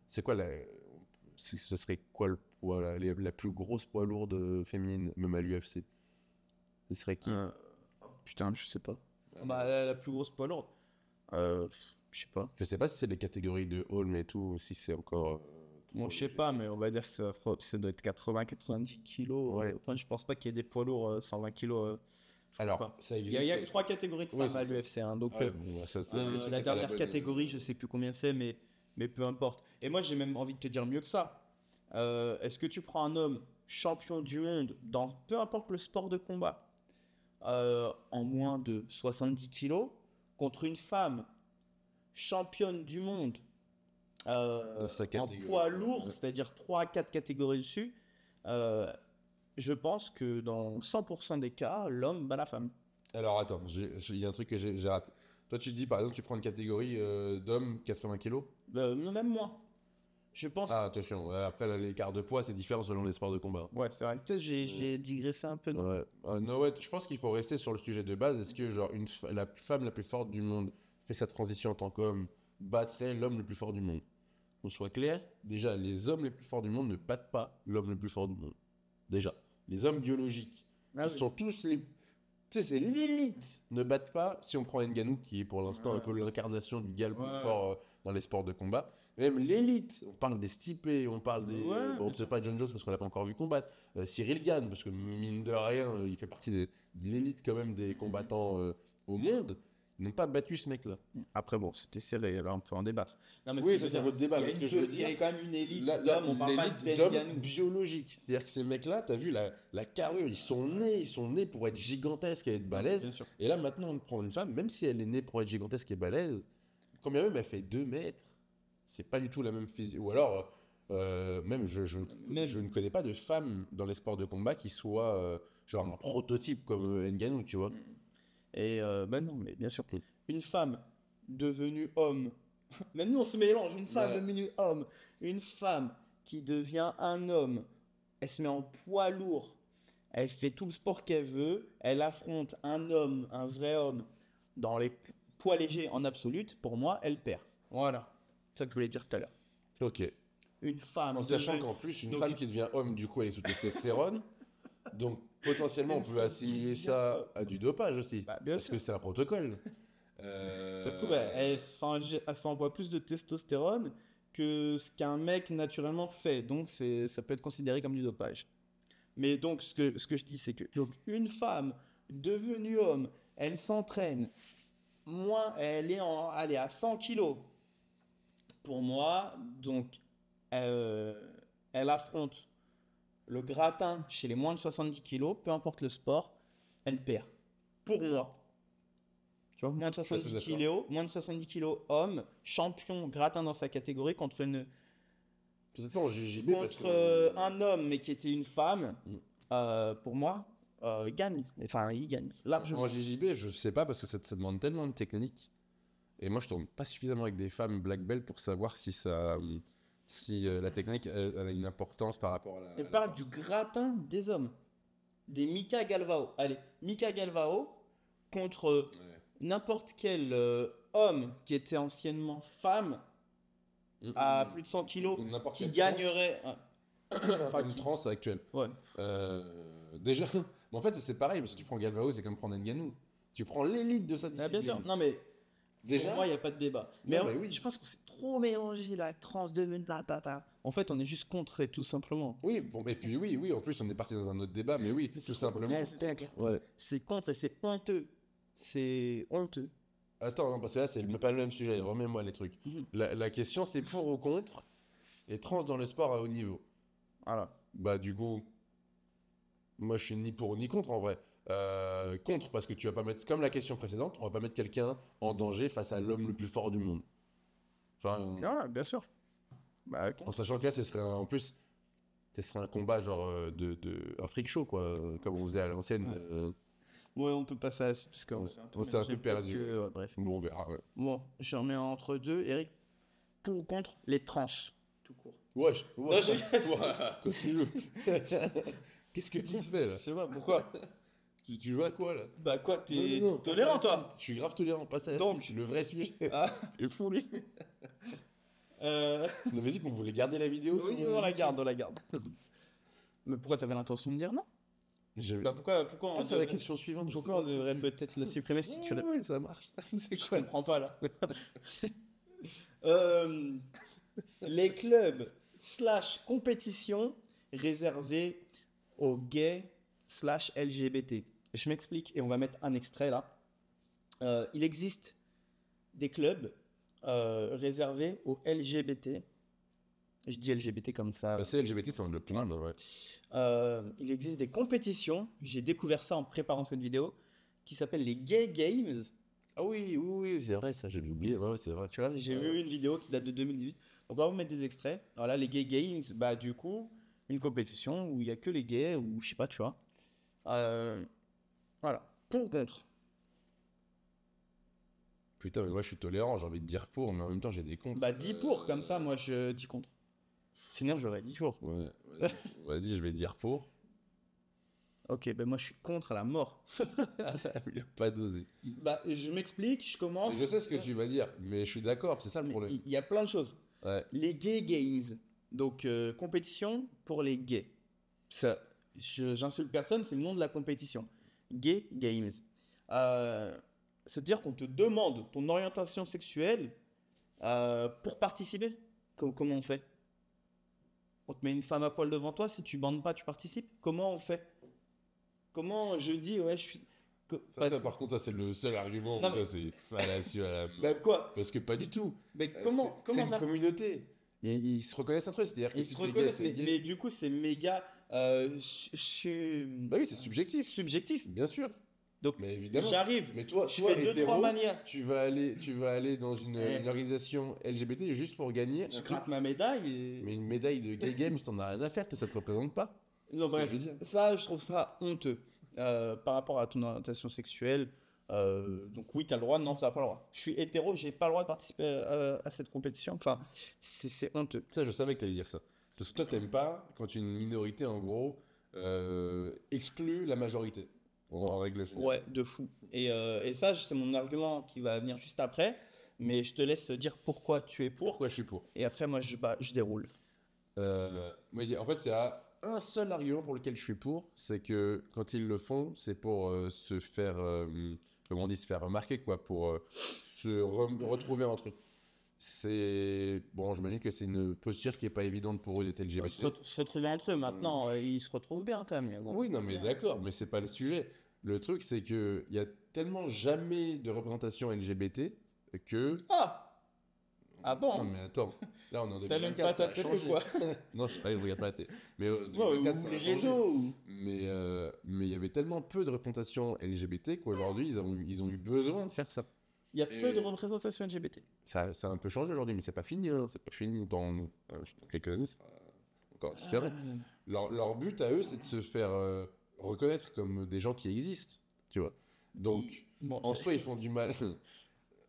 Speaker 2: c'est quoi ce serait quoi le poids, la plus grosse poids lourde féminine, même à l'UFC? Ce serait qui?
Speaker 1: Putain, je sais pas.
Speaker 2: Ah,
Speaker 1: Bah, la plus grosse poids lourde. Je sais pas.
Speaker 2: Je sais pas si c'est les catégories de Holm et tout, ou si c'est encore.
Speaker 1: Bon, je sais pas, mais on va dire que ça doit être 80-90 kilos.
Speaker 2: Ouais.
Speaker 1: Enfin, je pense pas qu'il y ait des poids lourds 120 kilos. Je crois
Speaker 2: Alors,
Speaker 1: pas.
Speaker 2: ça
Speaker 1: Il
Speaker 2: existe.
Speaker 1: y a que 3 catégories de
Speaker 2: Ouais,
Speaker 1: femmes à
Speaker 2: c'est
Speaker 1: l'UFC. Hein, donc,
Speaker 2: Ouais, bon, bah, ça, c'est
Speaker 1: la
Speaker 2: pas la
Speaker 1: dernière
Speaker 2: bonne-
Speaker 1: catégorie, je sais plus combien c'est, mais peu importe. Et moi, j'ai même envie de te dire mieux que ça. Est-ce que tu prends un homme champion du monde dans peu importe le sport de combat en moins de 70 kilos contre une femme championne du monde
Speaker 2: Dans sa
Speaker 1: en
Speaker 2: catégorie.
Speaker 1: poids lourd, c'est-à-dire 3 à 4 catégories dessus, je pense que dans 100% des cas, l'homme bat la femme.
Speaker 2: Alors, attends, il y a un truc que j'ai raté. Toi, tu dis, par exemple, tu prends une catégorie d'hommes 80 kilos.
Speaker 1: Même moins. Je pense.
Speaker 2: Ah, attention, ouais, après, là, l'écart de poids, c'est différent selon les sports de combat.
Speaker 1: Ouais, c'est vrai. Peut-être j'ai digressé un peu.
Speaker 2: Ouais. Non, ouais, je pense qu'il faut rester sur le sujet de base. Est-ce que genre la femme la plus forte du monde fait sa transition en tant qu'homme, battrait l'homme le plus fort du monde? Qu'on soit clair, déjà, les hommes les plus forts du monde ne battent pas l'homme le plus fort du monde. Déjà, les hommes biologiques,
Speaker 1: Ah
Speaker 2: ils
Speaker 1: oui.
Speaker 2: sont tous les... Tu sais, c'est l'élite, ne battent pas, si on prend Ngannou, qui est pour l'instant un peu l'incarnation du gars le plus
Speaker 1: Ouais.
Speaker 2: fort dans les sports de combat, même l'élite, on parle des Stipe, on parle des...
Speaker 1: Ouais,
Speaker 2: bon, on ne sait pas John Jones parce qu'on l'a pas encore vu combattre, Cyril Gane, parce que mine de rien, il fait partie de l'élite quand même des combattants au monde, ils n'ont pas battu ce mec-là.
Speaker 1: Après, bon, c'était serré, là, on peut en débattre. Non, mais
Speaker 2: Oui,
Speaker 1: ce que
Speaker 2: ça,
Speaker 1: je
Speaker 2: c'est
Speaker 1: veux
Speaker 2: votre
Speaker 1: dire,
Speaker 2: débat,
Speaker 1: il y a
Speaker 2: mais ce que
Speaker 1: une
Speaker 2: je veux
Speaker 1: il y a
Speaker 2: dire...
Speaker 1: quand même une élite
Speaker 2: La-
Speaker 1: d'hommes, on parle pas
Speaker 2: l'élite
Speaker 1: de
Speaker 2: d'hommes
Speaker 1: Ngannou.
Speaker 2: biologiques. C'est-à-dire que ces mecs-là, t'as vu la carrure, ils sont nés pour être gigantesques et être balèzes.
Speaker 1: Bien sûr.
Speaker 2: Et là, maintenant, on prend une femme, même si elle est née pour être gigantesque et balèze, quand bien même elle fait 2 mètres, c'est pas du tout la même physique. Ou alors, même,
Speaker 1: Même.
Speaker 2: je ne connais pas de femme dans les sports de combat qui soit genre un prototype comme Ngannou, tu vois.
Speaker 1: Et ben non, mais bien sûr. une femme devenue homme, même nous on se mélange, une femme
Speaker 2: Ouais.
Speaker 1: devenue homme, une femme qui devient un homme, elle se met en poids lourd, elle fait tout le sport qu'elle veut, elle affronte un homme, un vrai homme, dans les poids légers en absolute, pour moi, elle perd. Voilà, c'est ça que je voulais dire tout à l'heure.
Speaker 2: Ok.
Speaker 1: Une femme
Speaker 2: En sachant
Speaker 1: devenue-
Speaker 2: qu'en plus, une
Speaker 1: donc-
Speaker 2: femme qui devient homme, du coup, elle est sous testostérone. Donc, potentiellement, on
Speaker 1: Une
Speaker 2: peut
Speaker 1: femme qui
Speaker 2: assimiler
Speaker 1: devient
Speaker 2: ça
Speaker 1: homme.
Speaker 2: à du dopage aussi.
Speaker 1: Bah, bien
Speaker 2: Parce
Speaker 1: sûr.
Speaker 2: que c'est un protocole.
Speaker 1: Ça se trouve, elle s'envoie plus de testostérone que ce qu'un mec naturellement fait. Donc, ça peut être considéré comme du dopage. Mais donc, ce que je dis, c'est que donc, une femme devenue homme, elle s'entraîne, elle est à 100 kilos. Pour moi, donc, euh, elle affronte le gratin chez les moins de 70 kilos, peu importe le sport, elle perd. Pour moi. Tu vois,
Speaker 2: Je suis assez d'accord.
Speaker 1: moins de 70 kilos homme, champion gratin dans sa catégorie contre
Speaker 2: Peut-être pas en JJB parce
Speaker 1: contre
Speaker 2: que.
Speaker 1: un homme mais qui était une femme.
Speaker 2: Mm.
Speaker 1: Pour moi, il gagne. Enfin, il gagne largement.
Speaker 2: En JJB, je sais pas parce que ça demande tellement de technique. Et moi, je tourne pas suffisamment avec des femmes black belt pour savoir si la technique elle a une importance par rapport à la.
Speaker 1: Elle parle du gratin des hommes. Des Mika Galvao. Allez, Mika Galvao contre
Speaker 2: Ouais.
Speaker 1: n'importe quel homme qui était anciennement femme à plus de 100 kilos
Speaker 2: Ou n'importe
Speaker 1: qui
Speaker 2: quelle
Speaker 1: gagnerait.
Speaker 2: Enfin, une transe actuelle.
Speaker 1: Ouais.
Speaker 2: Déjà, mais en fait, c'est pareil, parce que tu prends Galvao, c'est comme prendre Ngannou. Tu prends l'élite de sa
Speaker 1: Ah,
Speaker 2: discipline.
Speaker 1: bien sûr. Non, mais
Speaker 2: Déjà,
Speaker 1: pour moi, il n'y a pas de débat.
Speaker 2: Non,
Speaker 1: Mais
Speaker 2: mais oui.
Speaker 1: je pense qu'on s'est trop mélangé la trans de tata. En fait, on est juste contre, tout simplement.
Speaker 2: oui, bon, et puis oui, en plus, on est parti dans un autre débat, mais oui, tout simplement. Ouais.
Speaker 1: C'est contre et c'est honteux. C'est honteux.
Speaker 2: Attends, non, parce que là, c'est pas le même sujet, remets-moi les trucs.
Speaker 1: Mhm.
Speaker 2: La question, c'est pour ou contre les trans dans le sport à haut niveau.
Speaker 1: Voilà.
Speaker 2: Bah, du coup, moi, je suis ni pour ni contre, en vrai. Contre, parce que tu vas pas mettre, comme la question précédente, on va pas mettre quelqu'un en danger face à l'homme le plus fort du monde. Enfin,
Speaker 1: Ah, bien sûr. Bah, ok.
Speaker 2: en sachant que là, en plus, ce serait un combat genre un freak show, quoi, comme on faisait à l'ancienne.
Speaker 1: Ouais. Ouais, on peut passer à la suite, parce que
Speaker 2: Ouais.
Speaker 1: c'est un
Speaker 2: On s'est un peu
Speaker 1: mélangé, peut-être
Speaker 2: perdu.
Speaker 1: que- ouais, bref.
Speaker 2: Bon, on verra, ouais.
Speaker 1: Bon, je remets entre deux. Eric, pour ou contre les trans tout court.
Speaker 2: Wesh,
Speaker 1: Non, je-
Speaker 2: continue. Qu'est-ce que tu fais là?
Speaker 1: Je sais pas pourquoi.
Speaker 2: Tu joues à quoi là?
Speaker 1: Bah, quoi,
Speaker 2: Non,
Speaker 1: t'es
Speaker 2: non, non,
Speaker 1: tolérant,
Speaker 2: passe à la
Speaker 1: toi?
Speaker 2: suite. Je suis grave tolérant, passe à la
Speaker 1: Donc.
Speaker 2: suite, le vrai sujet.
Speaker 1: Ah,
Speaker 2: Il est fou lui.
Speaker 1: euh...
Speaker 2: On avait dit qu'on voulait garder la vidéo.
Speaker 1: Oui,
Speaker 2: sur-
Speaker 1: on la garde, on la garde. Mais pourquoi t'avais l'intention de dire non?
Speaker 2: Je-
Speaker 1: Bah, pourquoi on
Speaker 2: Passe à la
Speaker 1: devrait-
Speaker 2: question suivante. je sais
Speaker 1: Pourquoi on
Speaker 2: pas si
Speaker 1: devrait
Speaker 2: tu-
Speaker 1: peut-être la supprimer si tu
Speaker 2: Ouais,
Speaker 1: l'as...
Speaker 2: ouais, ça marche. C'est
Speaker 1: Je
Speaker 2: quoi
Speaker 1: comprends pas, là. Euh, les clubs / compétitions réservés aux gays / LGBT. Je m'explique et on va mettre un extrait là. Il existe des clubs réservés aux LGBT. Je dis LGBT comme ça.
Speaker 2: Bah, c'est LGBT, c'est le plus mal, ouais.
Speaker 1: Il existe des compétitions, j'ai découvert ça en préparant cette vidéo, qui s'appellent les Gay Games.
Speaker 2: Ah oui, c'est vrai, ça, j'avais oublié. Ouais, c'est vrai.
Speaker 1: Tu vois, j'ai vu une vidéo qui date de 2018. Donc, on va vous mettre des extraits. Voilà, les Gay Games, bah, du coup, une compétition où il n'y a que les gays, ou je sais pas, tu vois. Voilà, pour ou contre.
Speaker 2: Putain, mais moi je suis tolérant, j'ai envie de dire pour, mais en même temps j'ai des contre.
Speaker 1: Bah, 10 pour, comme ça, moi, je dis contre. Sinon, j'aurais dit pour.
Speaker 2: Ouais, vas-y, je vais dire pour.
Speaker 1: Ok, ben moi, je suis contre à la mort.
Speaker 2: Il a pas dosé.
Speaker 1: Bah, je m'explique, je commence.
Speaker 2: Je sais ce que tu vas dire, mais je suis d'accord, c'est ça le problème.
Speaker 1: Il y a plein de choses.
Speaker 2: Ouais.
Speaker 1: Les Gay Games, donc compétition pour les gays. Ça, j'insulte personne, c'est le nom de la compétition. Gay Games. C'est-à-dire qu'on te demande ton orientation sexuelle pour participer. Comment on fait? On te met une femme à poil devant toi, si tu bandes pas, tu participes? Comment on fait? Comment je dis, ouais, je suis...
Speaker 2: Ça, par contre, ça c'est le seul argument,
Speaker 1: Non,
Speaker 2: où
Speaker 1: mais-
Speaker 2: ça c'est fallacieux à la mort.
Speaker 1: Bah, quoi?
Speaker 2: Parce que pas du tout.
Speaker 1: Mais comment
Speaker 2: C'est une
Speaker 1: ça?
Speaker 2: communauté. Ils se reconnaissent un truc, c'est-à-dire que
Speaker 1: Ils
Speaker 2: si
Speaker 1: se
Speaker 2: t'es gay,
Speaker 1: reconnaissent,
Speaker 2: t'es gay.
Speaker 1: mais du coup, c'est méga
Speaker 2: Bah oui, c'est subjectif.
Speaker 1: subjectif.
Speaker 2: Bien sûr.
Speaker 1: Donc,
Speaker 2: Mais évidemment.
Speaker 1: j'arrive,
Speaker 2: Mais toi,
Speaker 1: je
Speaker 2: toi,
Speaker 1: fais deux,
Speaker 2: hétéro,
Speaker 1: trois manières.
Speaker 2: tu vas aller dans une organisation LGBT juste pour gagner
Speaker 1: Je
Speaker 2: un truc.
Speaker 1: gratte ma médaille et...
Speaker 2: Mais une médaille de Gay Games, t'en as rien à faire, ça te représente pas.
Speaker 1: Non,
Speaker 2: C'est ce que
Speaker 1: bref,
Speaker 2: je veux dire.
Speaker 1: ça, je trouve ça honteux par rapport à ton orientation sexuelle. Donc oui, t'as le droit, non, t'as pas le droit. Je suis hétéro, j'ai pas le droit de participer à cette compétition. Enfin, c'est honteux.
Speaker 2: Ça, je savais que tu allais dire ça. Parce que toi, t'aimes pas quand une minorité, en gros, exclut la majorité, en règle générale.
Speaker 1: Ouais, de fou. Et ça, c'est mon argument qui va venir juste après. Mais je te laisse dire pourquoi tu es pour.
Speaker 2: Pourquoi je suis pour?
Speaker 1: Et après, moi, je déroule.
Speaker 2: En fait, c'est un seul argument pour lequel je suis pour, c'est que quand ils le font, c'est pour se faire, comment on dit, se faire remarquer, quoi, pour retrouver entre eux. C'est bon, j'imagine que c'est une posture qui est pas évidente pour eux d'être LGBT.
Speaker 1: Se retrouver entre eux maintenant, ils se retrouvent bien quand même. Mais bon.
Speaker 2: Oui, non, mais d'accord, mais c'est pas le sujet. Le truc, c'est que il y a tellement jamais de représentation LGBT que.
Speaker 1: Ah! Ah
Speaker 2: Non,
Speaker 1: bon?
Speaker 2: mais attends, là on est en
Speaker 1: T'allumes
Speaker 2: 2024,
Speaker 1: pas
Speaker 2: ça
Speaker 1: ta
Speaker 2: a
Speaker 1: télé ou
Speaker 2: changé.
Speaker 1: quoi?
Speaker 2: Non, je sais pas, je regarde pas la télé. Mais
Speaker 1: Ouais,
Speaker 2: 2024,
Speaker 1: ou
Speaker 2: ça a
Speaker 1: les
Speaker 2: changé.
Speaker 1: réseaux.
Speaker 2: Mais il y avait tellement peu de représentation LGBT qu'aujourd'hui, ils ont eu besoin de faire ça.
Speaker 1: Il y a peu de
Speaker 2: Et-
Speaker 1: représentation LGBT.
Speaker 2: Ça a un peu changé aujourd'hui, mais c'est pas fini. Hein. C'est pas fini dans quelques années, ça sera encore différent. Leur but à eux, c'est de se faire reconnaître comme des gens qui existent, tu vois. Donc,
Speaker 1: Bon,
Speaker 2: en soi, ils font du mal.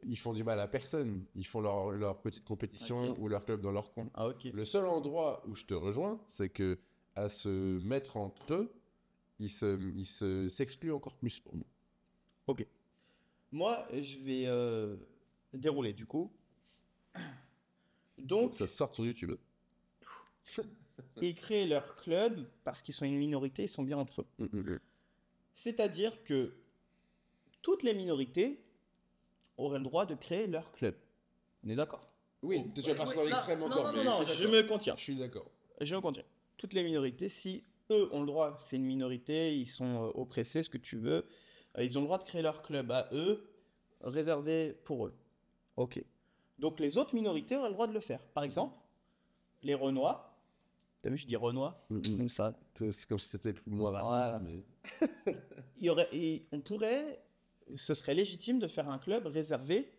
Speaker 2: Ils font du mal à personne. Ils font leur petite compétition
Speaker 1: Ok.
Speaker 2: ou leur club dans leur coin.
Speaker 1: Ah ok.
Speaker 2: Le seul endroit où je te rejoins, c'est que à se mettre entre eux, s'excluent encore plus pour moi.
Speaker 1: Ok. Moi, je vais dérouler du coup.
Speaker 2: Faut
Speaker 1: Donc,
Speaker 2: que ça sorte sur YouTube.
Speaker 1: ils créent leur club parce qu'ils sont une minorité, ils sont bien entre eux.
Speaker 2: Mm.
Speaker 1: C'est-à-dire que toutes les minorités auraient le droit de créer leur club. On est d'accord?
Speaker 2: Oui, tu vas partir dans l'extrême
Speaker 1: non,
Speaker 2: encore,
Speaker 1: non,
Speaker 2: mais
Speaker 1: non,
Speaker 2: je suis
Speaker 1: je
Speaker 2: d'accord.
Speaker 1: me contiens.
Speaker 2: Je suis d'accord.
Speaker 1: Je me contiens. Toutes les minorités, si eux ont le droit, c'est une minorité, ils sont oppressés, ce que tu veux, ils ont le droit de créer leur club à eux, réservé pour eux. Ok. Donc les autres minorités auraient le droit de le faire. Par exemple, les Renois. T'as vu, je dis Renois comme ça.
Speaker 2: C'est comme si c'était le plus moins raciste,
Speaker 1: Voilà.
Speaker 2: mais...
Speaker 1: On pourrait, ce serait légitime de faire un club réservé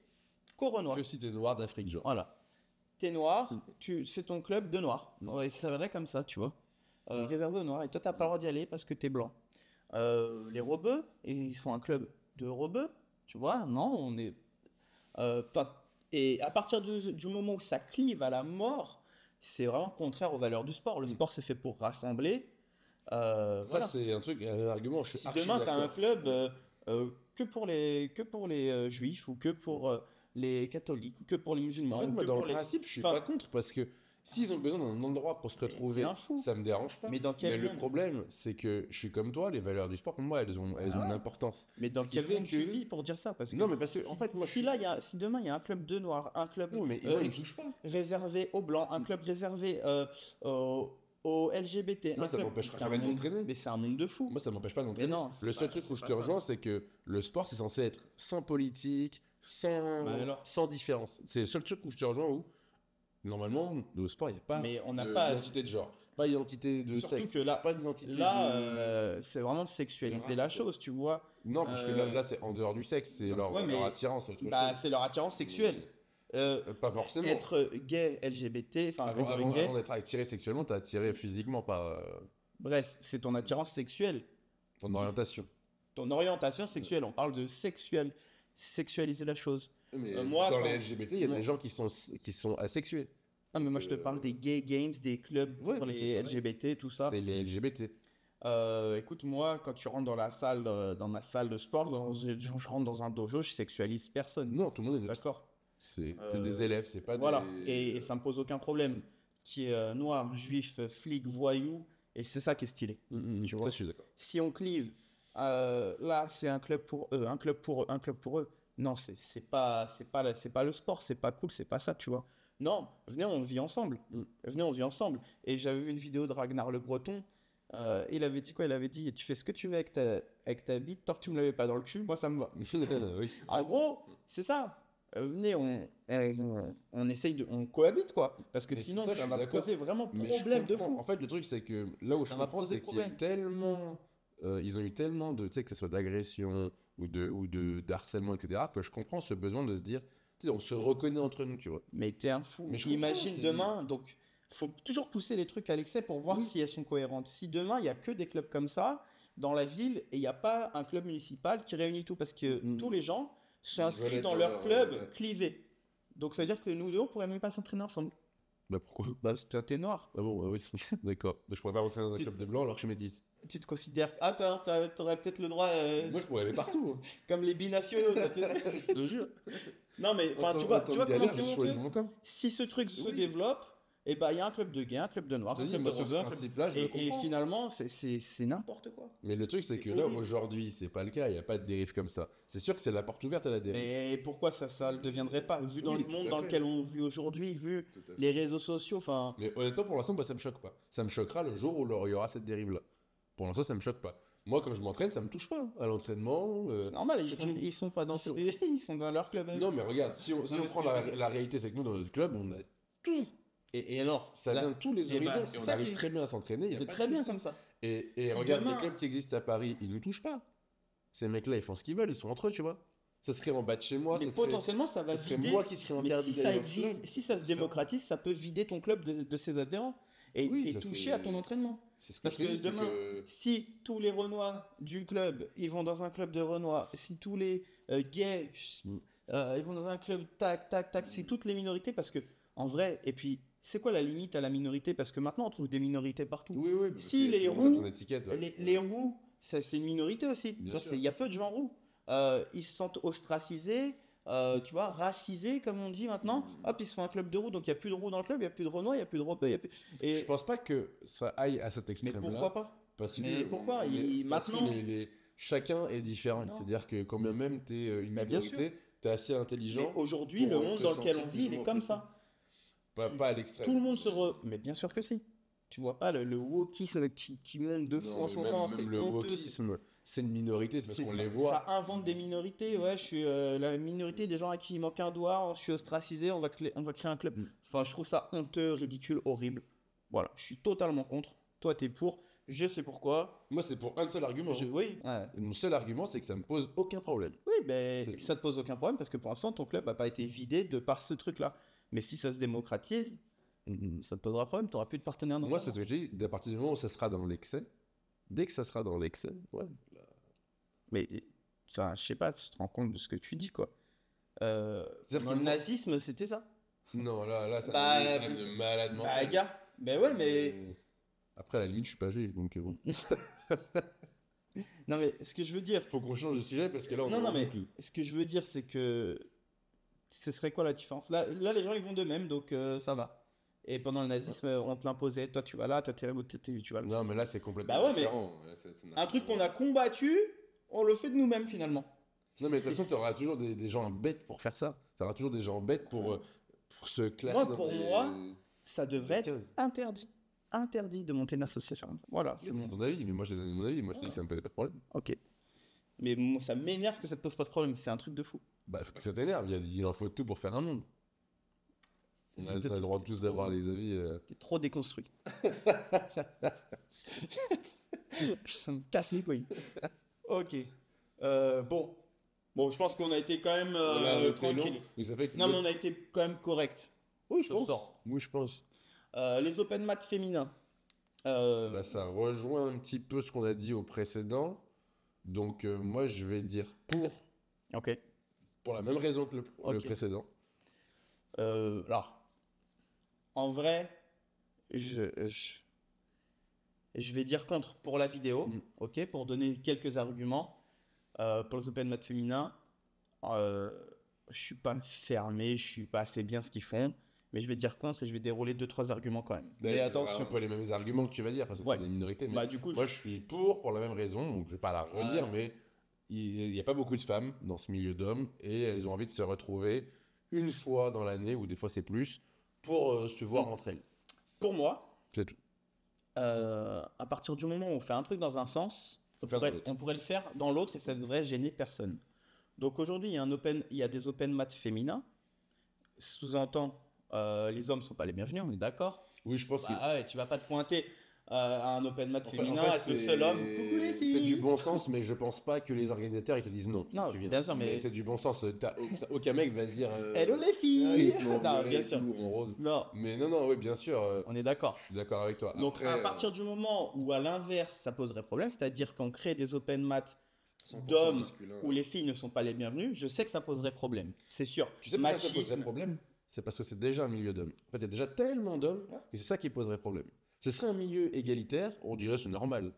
Speaker 1: qu'aux Renois.
Speaker 2: Que si t'es noir d'Afrique, genre.
Speaker 1: Voilà. T'es noir, c'est ton club de noirs. Ouais, ça serait comme ça, tu vois. Réservé aux noirs. Et toi, t'as pas le droit d'y aller parce que t'es blanc. Les rebeux, ils font un club de rebeux, tu vois. Non, on est. Et à partir du moment où ça clive à la mort, c'est vraiment contraire aux valeurs du sport. Le sport, c'est fait pour rassembler.
Speaker 2: Ça,
Speaker 1: Voilà.
Speaker 2: c'est un truc, un argument, je suis
Speaker 1: Si
Speaker 2: archi
Speaker 1: demain, tu as un
Speaker 2: d'accord.
Speaker 1: club que pour les juifs ou que pour les catholiques ou que pour les musulmans
Speaker 2: En fait,
Speaker 1: ou
Speaker 2: moi,
Speaker 1: que
Speaker 2: dans
Speaker 1: pour
Speaker 2: le
Speaker 1: les...
Speaker 2: principe, je suis
Speaker 1: Enfin,
Speaker 2: pas contre parce que s'ils ont besoin d'un endroit pour se retrouver,
Speaker 1: c'est un fou.
Speaker 2: ça me dérange pas.
Speaker 1: Mais dans quel
Speaker 2: le
Speaker 1: monde
Speaker 2: problème, c'est que je suis comme toi, les valeurs du sport, pour moi, elles ont une importance.
Speaker 1: Mais dans
Speaker 2: Ce qui
Speaker 1: quel
Speaker 2: fait
Speaker 1: monde
Speaker 2: que-
Speaker 1: tu vis pour dire ça? Parce que
Speaker 2: Non, mais parce que,
Speaker 1: si,
Speaker 2: en fait, moi, je
Speaker 1: si
Speaker 2: suis.
Speaker 1: là, si demain il y a un club de noirs, un club
Speaker 2: Non, mais moi, ils me touchent pas.
Speaker 1: réservé aux blancs, un club réservé aux LGBT,
Speaker 2: Moi,
Speaker 1: un
Speaker 2: ça
Speaker 1: club...
Speaker 2: m'empêchera
Speaker 1: c'est un
Speaker 2: jamais de
Speaker 1: monde-
Speaker 2: m'entraîner.
Speaker 1: Mais c'est un monde de fou.
Speaker 2: Moi, ça m'empêche pas
Speaker 1: Mais
Speaker 2: d'entraîner.
Speaker 1: non, c'est
Speaker 2: Le seul
Speaker 1: pas-
Speaker 2: truc où
Speaker 1: c'est
Speaker 2: je
Speaker 1: pas
Speaker 2: te
Speaker 1: ça.
Speaker 2: rejoins, c'est que le sport, c'est censé être sans politique, sans,
Speaker 1: Bah alors.
Speaker 2: sans différence. C'est le seul truc où je te rejoins où, normalement, au sport, il n'y a pas
Speaker 1: Mais on n'a pas...
Speaker 2: d'identité de genre, pas d'identité de
Speaker 1: Surtout
Speaker 2: sexe,
Speaker 1: que là,
Speaker 2: pas d'identité
Speaker 1: là
Speaker 2: de...
Speaker 1: c'est vraiment de sexualiser
Speaker 2: de
Speaker 1: la
Speaker 2: race, quoi.
Speaker 1: chose, tu vois.
Speaker 2: Non, parce que là c'est en dehors du sexe, c'est leur,
Speaker 1: Ouais, mais-
Speaker 2: leur attirance, autre
Speaker 1: Bah,
Speaker 2: chose.
Speaker 1: c'est leur attirance sexuelle.
Speaker 2: Pas forcément.
Speaker 1: Être gay, LGBT, enfin,
Speaker 2: Avant,
Speaker 1: être
Speaker 2: avant-
Speaker 1: gay,
Speaker 2: avant d'être attiré sexuellement, t'es attiré physiquement par
Speaker 1: bref, c'est ton attirance sexuelle.
Speaker 2: ton orientation.
Speaker 1: Ton orientation sexuelle, on parle de sexualiser la chose.
Speaker 2: Mais
Speaker 1: moi,
Speaker 2: dans
Speaker 1: quand-
Speaker 2: les LGBT, il y a
Speaker 1: moi-
Speaker 2: des gens qui sont asexués.
Speaker 1: Non, mais moi je te parle des gay games, des clubs
Speaker 2: Ouais,
Speaker 1: pour
Speaker 2: mais
Speaker 1: les
Speaker 2: c'est pareil.
Speaker 1: LGBT, tout ça.
Speaker 2: C'est les LGBT.
Speaker 1: Écoute, moi, quand tu rentres dans la salle, dans ma salle de sport, je rentre dans un dojo, je sexualise personne.
Speaker 2: Non, tout le monde est neutre.
Speaker 1: D'accord.
Speaker 2: C'est
Speaker 1: Euh,
Speaker 2: des élèves, c'est pas
Speaker 1: Voilà,
Speaker 2: des...
Speaker 1: et ça me pose aucun problème. Qui est noir, juif, flic, voyou, et c'est ça qui est stylé.
Speaker 2: Tu vois, ça, je suis d'accord.
Speaker 1: Si on clive, là c'est un club pour eux, un club pour eux, un club pour eux. Non, c'est pas le sport, c'est pas cool, c'est pas ça, tu vois. Non, venez, on vit ensemble. Venez, on vit ensemble. Et j'avais vu une vidéo de Ragnar le Breton. Il avait dit quoi? Il avait dit, tu fais ce que tu veux avec ta bite, tant que tu me l'avais pas dans le cul, moi ça me va.
Speaker 2: Oui.
Speaker 1: En gros, c'est ça. Venez, on essaye on cohabite quoi. Parce que
Speaker 2: Mais
Speaker 1: sinon,
Speaker 2: ça, je
Speaker 1: ça
Speaker 2: suis
Speaker 1: va
Speaker 2: d'accord.
Speaker 1: poser vraiment
Speaker 2: Mais je
Speaker 1: problème de
Speaker 2: comprends.
Speaker 1: fou.
Speaker 2: En fait, le truc, c'est que là où
Speaker 1: Ça
Speaker 2: je
Speaker 1: va
Speaker 2: comprends,
Speaker 1: poser
Speaker 2: c'est qu'il y a
Speaker 1: problème.
Speaker 2: tellement... ils ont eu tellement de, tu sais, que ce soit d'agression ou de harcèlement, etc., que je comprends ce besoin de se dire, tu sais, on se reconnaît entre nous, tu vois.
Speaker 1: Mais t'es un fou.
Speaker 2: Mais je
Speaker 1: Imagine
Speaker 2: comprends, je t'ai
Speaker 1: demain, donc faut toujours pousser les trucs à l'excès pour voir
Speaker 2: Oui.
Speaker 1: si elles sont cohérentes. Si demain il y a que des clubs comme ça, dans la ville et il n'y a pas un club municipal qui réunit tout parce que tous les gens sont
Speaker 2: Ils
Speaker 1: inscrits
Speaker 2: veulent
Speaker 1: dans
Speaker 2: être
Speaker 1: leur
Speaker 2: dans
Speaker 1: club
Speaker 2: leur-
Speaker 1: clivé. Donc ça veut dire que nous deux, on pourrait même pas s'entraîner ensemble.
Speaker 2: Bah pourquoi?
Speaker 1: Bah, t'es noir.
Speaker 2: Ah bon, bah oui, d'accord. Mais je pourrais pas rentrer dans un club de blanc alors que je suis métis.
Speaker 1: Tu te considères. Ah, t'aurais peut-être le droit,
Speaker 2: Moi, je pourrais aller partout.
Speaker 1: comme les binationaux.
Speaker 2: Je te jure.
Speaker 1: Non, mais enfin,
Speaker 2: En
Speaker 1: tu
Speaker 2: tant-
Speaker 1: vois,
Speaker 2: en tant
Speaker 1: tu vois
Speaker 2: que
Speaker 1: comment
Speaker 2: galère,
Speaker 1: c'est
Speaker 2: j'ai choisi
Speaker 1: honteux.
Speaker 2: mon camp.
Speaker 1: Si ce truc se
Speaker 2: Oui.
Speaker 1: développe, et bah, il y a un club de gays, un club de noirs,
Speaker 2: Je
Speaker 1: un
Speaker 2: te dis,
Speaker 1: club
Speaker 2: moi,
Speaker 1: de
Speaker 2: sur ce
Speaker 1: roumains, un club-
Speaker 2: principe-là, je le
Speaker 1: Et
Speaker 2: comprends.
Speaker 1: finalement, c'est n'importe quoi.
Speaker 2: Mais le truc, c'est
Speaker 1: C'est
Speaker 2: que là,
Speaker 1: horrible.
Speaker 2: aujourd'hui, c'est pas le cas. Il n'y a pas de dérive comme ça. C'est sûr que c'est la porte ouverte à la dérive.
Speaker 1: Et pourquoi ça le deviendrait pas, vu dans
Speaker 2: Oui,
Speaker 1: le
Speaker 2: tout
Speaker 1: monde
Speaker 2: à
Speaker 1: dans
Speaker 2: fait.
Speaker 1: lequel on vit aujourd'hui, vu
Speaker 2: Tout à fait.
Speaker 1: les réseaux sociaux, enfin,
Speaker 2: Mais honnêtement, pour l'instant, bah, ça me choque pas. Ça me choquera le jour où il y aura cette dérive-là. Pour l'instant, ça me choque pas. Moi, quand je m'entraîne, ça me touche pas. À l'entraînement.
Speaker 1: c'est normal,
Speaker 2: surtout-
Speaker 1: ils sont pas dans ils sont dans leur club.
Speaker 2: Non, mais regarde, si on
Speaker 1: mais
Speaker 2: prend
Speaker 1: ce que je veux dire-
Speaker 2: la réalité, c'est que nous, dans notre club, on a tout.
Speaker 1: Et alors,
Speaker 2: Ça
Speaker 1: là,
Speaker 2: vient de tous les
Speaker 1: eh ben,
Speaker 2: horizons.
Speaker 1: c'est
Speaker 2: Et on
Speaker 1: ça
Speaker 2: arrive
Speaker 1: qui-
Speaker 2: très bien à s'entraîner. y a
Speaker 1: c'est
Speaker 2: pas de
Speaker 1: très bien
Speaker 2: souci.
Speaker 1: comme ça.
Speaker 2: Et
Speaker 1: Si
Speaker 2: regarde,
Speaker 1: demain-
Speaker 2: les clubs qui existent à Paris, ils nous touchent pas. Ces mecs-là, ils font ce qu'ils veulent, ils sont entre eux, tu vois. Ça serait en bas de chez moi.
Speaker 1: Mais
Speaker 2: ça serait-
Speaker 1: potentiellement, ça va
Speaker 2: ce serait
Speaker 1: vider.
Speaker 2: moi qui serais
Speaker 1: Mais
Speaker 2: interdit
Speaker 1: si ça
Speaker 2: d'aller dans ce
Speaker 1: existe,
Speaker 2: club.
Speaker 1: si ça se
Speaker 2: C'est sûr.
Speaker 1: démocratise, ça peut vider ton club de ses adhérents et,
Speaker 2: Oui,
Speaker 1: et
Speaker 2: ça,
Speaker 1: toucher
Speaker 2: c'est-
Speaker 1: à ton entraînement.
Speaker 2: C'est ce que
Speaker 1: Parce
Speaker 2: je te
Speaker 1: que
Speaker 2: dis, c'est
Speaker 1: demain,
Speaker 2: que-
Speaker 1: si tous les Renois du club, ils vont dans un club de Renois, si tous les gays,
Speaker 2: Mm.
Speaker 1: ils vont dans un club, tac, tac, tac, si toutes les minorités, parce que, en vrai, et puis, c'est quoi la limite à la minorité? Parce que maintenant, on trouve des minorités partout.
Speaker 2: Oui, oui. parce
Speaker 1: Si
Speaker 2: que
Speaker 1: les
Speaker 2: tout le monde a
Speaker 1: roux-
Speaker 2: son étiquette, ouais.
Speaker 1: Les roux, c'est une minorité aussi.
Speaker 2: Bien
Speaker 1: Tu vois,
Speaker 2: sûr.
Speaker 1: il y a peu de gens roux. Ils se sentent ostracisés, tu vois, racisés, comme on dit maintenant.
Speaker 2: Mm.
Speaker 1: Hop, ils se font un club de roux, donc il n'y a plus de roux dans le club, il n'y a plus de Renois, il n'y a plus de roux. Et...
Speaker 2: Je pense pas que ça aille à cet
Speaker 1: Mais
Speaker 2: extrême-là.
Speaker 1: pourquoi pas?
Speaker 2: Parce
Speaker 1: Mais
Speaker 2: que,
Speaker 1: pourquoi
Speaker 2: parce que
Speaker 1: maintenant-
Speaker 2: chacun est différent.
Speaker 1: Non.
Speaker 2: C'est-à-dire que quand bien même tu es une
Speaker 1: Bah, bien
Speaker 2: minorité, tu es assez intelligent.
Speaker 1: Mais aujourd'hui,
Speaker 2: pour,
Speaker 1: le monde
Speaker 2: te
Speaker 1: dans lequel on
Speaker 2: sentir
Speaker 1: vit, il
Speaker 2: plus
Speaker 1: est
Speaker 2: ou
Speaker 1: comme
Speaker 2: moins
Speaker 1: ça.
Speaker 2: Pas à l'extrême.
Speaker 1: Tout le monde Mais bien sûr que si. Tu vois pas le wokisme qui monte de fou
Speaker 2: Non,
Speaker 1: en ce
Speaker 2: mais
Speaker 1: moment,
Speaker 2: même
Speaker 1: c'est
Speaker 2: le
Speaker 1: honteux.
Speaker 2: wokisme, c'est une minorité, c'est parce qu'on
Speaker 1: Ça,
Speaker 2: les voit.
Speaker 1: ça invente des minorités, ouais, je suis la minorité des gens à qui il manque un doigt, je suis ostracisé, on va créer un club.
Speaker 2: Mm.
Speaker 1: Enfin, je trouve ça honteux, ridicule, horrible. Voilà, je suis totalement contre. Toi, t'es pour, je sais pourquoi.
Speaker 2: Moi, c'est pour un seul argument.
Speaker 1: Oui, ouais.
Speaker 2: Et mon seul argument, c'est que ça me pose aucun problème.
Speaker 1: Oui, ben,
Speaker 2: C'est-
Speaker 1: ça te pose aucun problème parce que pour l'instant, ton club n'a pas été vidé de par ce truc-là. Mais si ça se démocratise, ça te posera problème, tu n'auras plus de partenaires.
Speaker 2: Moi, c'est ce que je dis, à partir du moment où ça sera dans l'excès, dès que ça sera dans l'excès, ouais.
Speaker 1: Mais, enfin, je sais pas, tu te rends compte de ce que tu dis, quoi.
Speaker 2: C'est-à-dire
Speaker 1: Dans
Speaker 2: que
Speaker 1: le
Speaker 2: moi-
Speaker 1: nazisme, c'était ça.
Speaker 2: Non, là, ça
Speaker 1: Bah,
Speaker 2: ça
Speaker 1: bien
Speaker 2: de
Speaker 1: sûr.
Speaker 2: malade
Speaker 1: Bah,
Speaker 2: mental.
Speaker 1: gars, ben ouais, mais...
Speaker 2: Après, à la limite, je suis pas juif, donc bon.
Speaker 1: Non, mais ce que je veux dire...
Speaker 2: Faut qu'on change de sujet parce que là, on
Speaker 1: Non,
Speaker 2: est
Speaker 1: non,
Speaker 2: en
Speaker 1: mais
Speaker 2: boucle.
Speaker 1: ce que je veux dire, c'est que... Ce serait quoi la différence? Là, les gens, ils vont de même, donc ça va. Et pendant le nazisme, on te l'imposait. Toi, tu vas là, toi, tu vas là.
Speaker 2: Non, mais là, c'est complètement
Speaker 1: Bah ouais, mais-
Speaker 2: différent.
Speaker 1: Un truc qu'on a combattu, on le fait de nous-mêmes, finalement.
Speaker 2: Non, mais de toute
Speaker 1: C'est-
Speaker 2: façon, tu auras toujours des gens bêtes pour faire ça. Tu auras toujours des gens bêtes pour se classer
Speaker 1: Moi,
Speaker 2: dans
Speaker 1: pour
Speaker 2: des-
Speaker 1: moi, ça devrait être
Speaker 2: cases.
Speaker 1: interdit. Interdit de monter une association comme ça. Voilà, c'est
Speaker 2: C'est
Speaker 1: bon.
Speaker 2: ton avis, mais moi, j'ai donné mon avis. Moi, je te dis que ça me pose pas de problème.
Speaker 1: Ok. Mais moi, ça m'énerve que ça te pose pas de problème. C'est un truc de fou.
Speaker 2: Bah, faut pas que ça t'énerve. Il en faut tout pour faire un monde. On a
Speaker 1: C'était
Speaker 2: le droit tous d'avoir les avis.
Speaker 1: T'es trop déconstruit. Ça me casse les couilles. Ok. Bon. Bon, je pense qu'on a été quand même
Speaker 2: On a été
Speaker 1: tranquille.
Speaker 2: long, mais ça fait que
Speaker 1: Non, mais on a
Speaker 2: l'autre-
Speaker 1: été quand même correct. Oui, je pense.
Speaker 2: Oui, je pense.
Speaker 1: Les open mat féminins.
Speaker 2: Bah, ça rejoint un petit peu ce qu'on a dit au précédent. Donc, moi, je vais dire
Speaker 1: Ok.
Speaker 2: pour la même raison que le
Speaker 1: Ok.
Speaker 2: précédent.
Speaker 1: Alors, en vrai, je vais dire contre pour la vidéo,
Speaker 2: Mm.
Speaker 1: ok, pour donner quelques arguments. Pour les open mat féminins, je suis pas fermé, je suis pas assez bien ce qu'ils font, mais je vais dire contre et je vais dérouler 2-3 arguments quand même. Mais attention.
Speaker 2: C'est un peu les mêmes arguments que tu vas dire parce que
Speaker 1: Ouais.
Speaker 2: c'est des minorités. Mais
Speaker 1: Bah, du coup,
Speaker 2: moi, je suis pour la même raison. Donc, je vais pas la redire,
Speaker 1: Ouais.
Speaker 2: mais il n'y a pas beaucoup de femmes dans ce milieu d'hommes et elles ont envie de se retrouver une fois dans l'année ou des fois c'est plus pour se voir entre elles.
Speaker 1: pour moi,
Speaker 2: C'est tout.
Speaker 1: à partir du moment où on fait un truc dans un sens,
Speaker 2: Faut faire dans l'autre.
Speaker 1: on pourrait le faire dans l'autre et ça devrait gêner personne. Donc aujourd'hui, il y a des open mat féminins. Sous-entend, les hommes sont pas les bienvenus, on est d'accord.
Speaker 2: Oui, je pense que
Speaker 1: Bah ouais, tu vas pas te pointer. à un open mat
Speaker 2: En fait,
Speaker 1: féminin, être le seul homme. Coucou les filles.
Speaker 2: c'est du bon sens, mais je pense pas que les organisateurs ils te disent non. si
Speaker 1: Non,
Speaker 2: tu viens.
Speaker 1: bien sûr, mais-
Speaker 2: c'est du bon sens. Aucun mec va se dire.
Speaker 1: Hello les
Speaker 2: Ah,
Speaker 1: filles.
Speaker 2: ils sont en
Speaker 1: Non,
Speaker 2: violet
Speaker 1: bien
Speaker 2: et
Speaker 1: sûr.
Speaker 2: tout, en rose.
Speaker 1: Non,
Speaker 2: Mais non, oui, bien sûr.
Speaker 1: on est d'accord.
Speaker 2: Je suis d'accord avec toi.
Speaker 1: Donc
Speaker 2: Après,
Speaker 1: à partir du moment où à l'inverse ça poserait problème, c'est-à-dire qu'on crée des open mats
Speaker 2: 100%
Speaker 1: d'hommes
Speaker 2: masculin.
Speaker 1: où les filles ne sont pas les bienvenues, je sais que ça poserait problème. C'est sûr.
Speaker 2: Tu sais pourquoi ça poserait
Speaker 1: Machisme.
Speaker 2: problème? C'est parce que c'est déjà un milieu d'hommes. En fait, il y a déjà tellement d'hommes que c'est ça qui poserait problème. Ce serait un milieu égalitaire, on dirait c'est normal.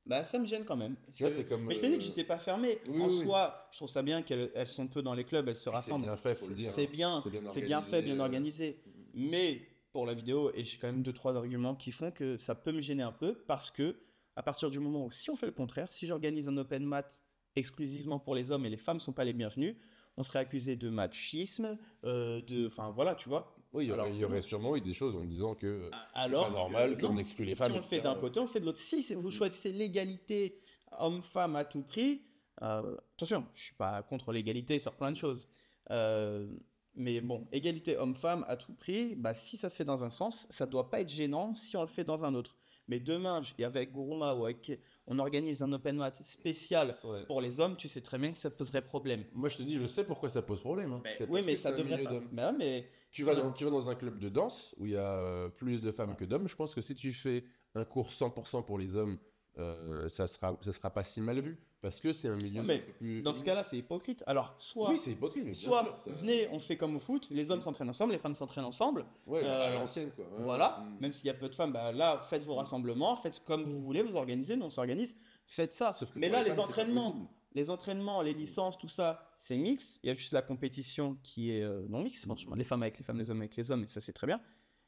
Speaker 1: Bah ça me gêne quand même.
Speaker 2: Tu vois, c'est comme.
Speaker 1: Mais je t'ai dit que j'étais pas fermé.
Speaker 2: Oui,
Speaker 1: En
Speaker 2: oui.
Speaker 1: soi, je trouve ça bien qu'elles sont peu dans les clubs, elles se
Speaker 2: C'est
Speaker 1: rassemblent.
Speaker 2: bien fait, faut le dire.
Speaker 1: C'est bien, c'est bien fait, bien
Speaker 2: organisé.
Speaker 1: organisé. Mais pour la vidéo, et j'ai quand même 2-3 arguments qui font que ça peut me gêner un peu parce que à partir du moment où si on fait le contraire, si j'organise un open mat exclusivement pour les hommes et les femmes sont pas les bienvenues, on serait accusé de machisme, enfin voilà, tu vois.
Speaker 2: Oui,
Speaker 1: Alors,
Speaker 2: il y aurait sûrement eu des choses en disant que
Speaker 1: alors
Speaker 2: c'est pas normal
Speaker 1: que
Speaker 2: qu'on
Speaker 1: non.
Speaker 2: exclut les
Speaker 1: Si
Speaker 2: femmes.
Speaker 1: on le fait
Speaker 2: etc.
Speaker 1: d'un côté, on le fait de l'autre. Si vous choisissez l'égalité homme-femme à tout prix, attention, je suis pas contre l'égalité sur plein de choses. Mais bon, égalité homme-femme à tout prix, bah, si ça se fait dans un sens, ça doit pas être gênant si on le fait dans un autre. Mais demain, et avec Guruma ou avec, on organise un open mat spécial
Speaker 2: Ouais.
Speaker 1: pour les hommes, tu sais très bien que ça poserait problème.
Speaker 2: Moi, je te dis, je sais pourquoi ça pose problème. Hein. C'est
Speaker 1: Oui,
Speaker 2: parce
Speaker 1: mais
Speaker 2: que
Speaker 1: ça
Speaker 2: c'est un
Speaker 1: devrait
Speaker 2: milieu
Speaker 1: pas.
Speaker 2: d'hommes.
Speaker 1: Bah, mais
Speaker 2: Tu vas dans un club de danse où il y a plus de femmes que d'hommes. Je pense que si tu fais un cours 100% pour les hommes, ça sera pas si mal vu. Parce que c'est un milieu
Speaker 1: Mais
Speaker 2: un peu plus
Speaker 1: dans ce
Speaker 2: féminin.
Speaker 1: cas-là, c'est hypocrite. Alors, soit,
Speaker 2: Oui, c'est hypocrite. Mais bien
Speaker 1: soit
Speaker 2: sûr, ça-
Speaker 1: venez, on fait comme au foot, les hommes s'entraînent ensemble, les femmes s'entraînent ensemble.
Speaker 2: Ouais, à
Speaker 1: Euh,
Speaker 2: l'ancienne, quoi. Ouais,
Speaker 1: Voilà,
Speaker 2: mm.
Speaker 1: même s'il y a peu de femmes, bah là, faites vos rassemblements, faites comme vous voulez, vous organisez, nous on s'organise, faites ça.
Speaker 2: Sauf que
Speaker 1: Mais
Speaker 2: pour
Speaker 1: là,
Speaker 2: les
Speaker 1: les
Speaker 2: femmes, c'est pas
Speaker 1: entraînements,
Speaker 2: possible.
Speaker 1: les entraînements, les licences, tout ça, c'est mix. Il y a juste la compétition qui est non mix, franchement. Les femmes avec les femmes, les hommes avec les hommes, et ça c'est très bien.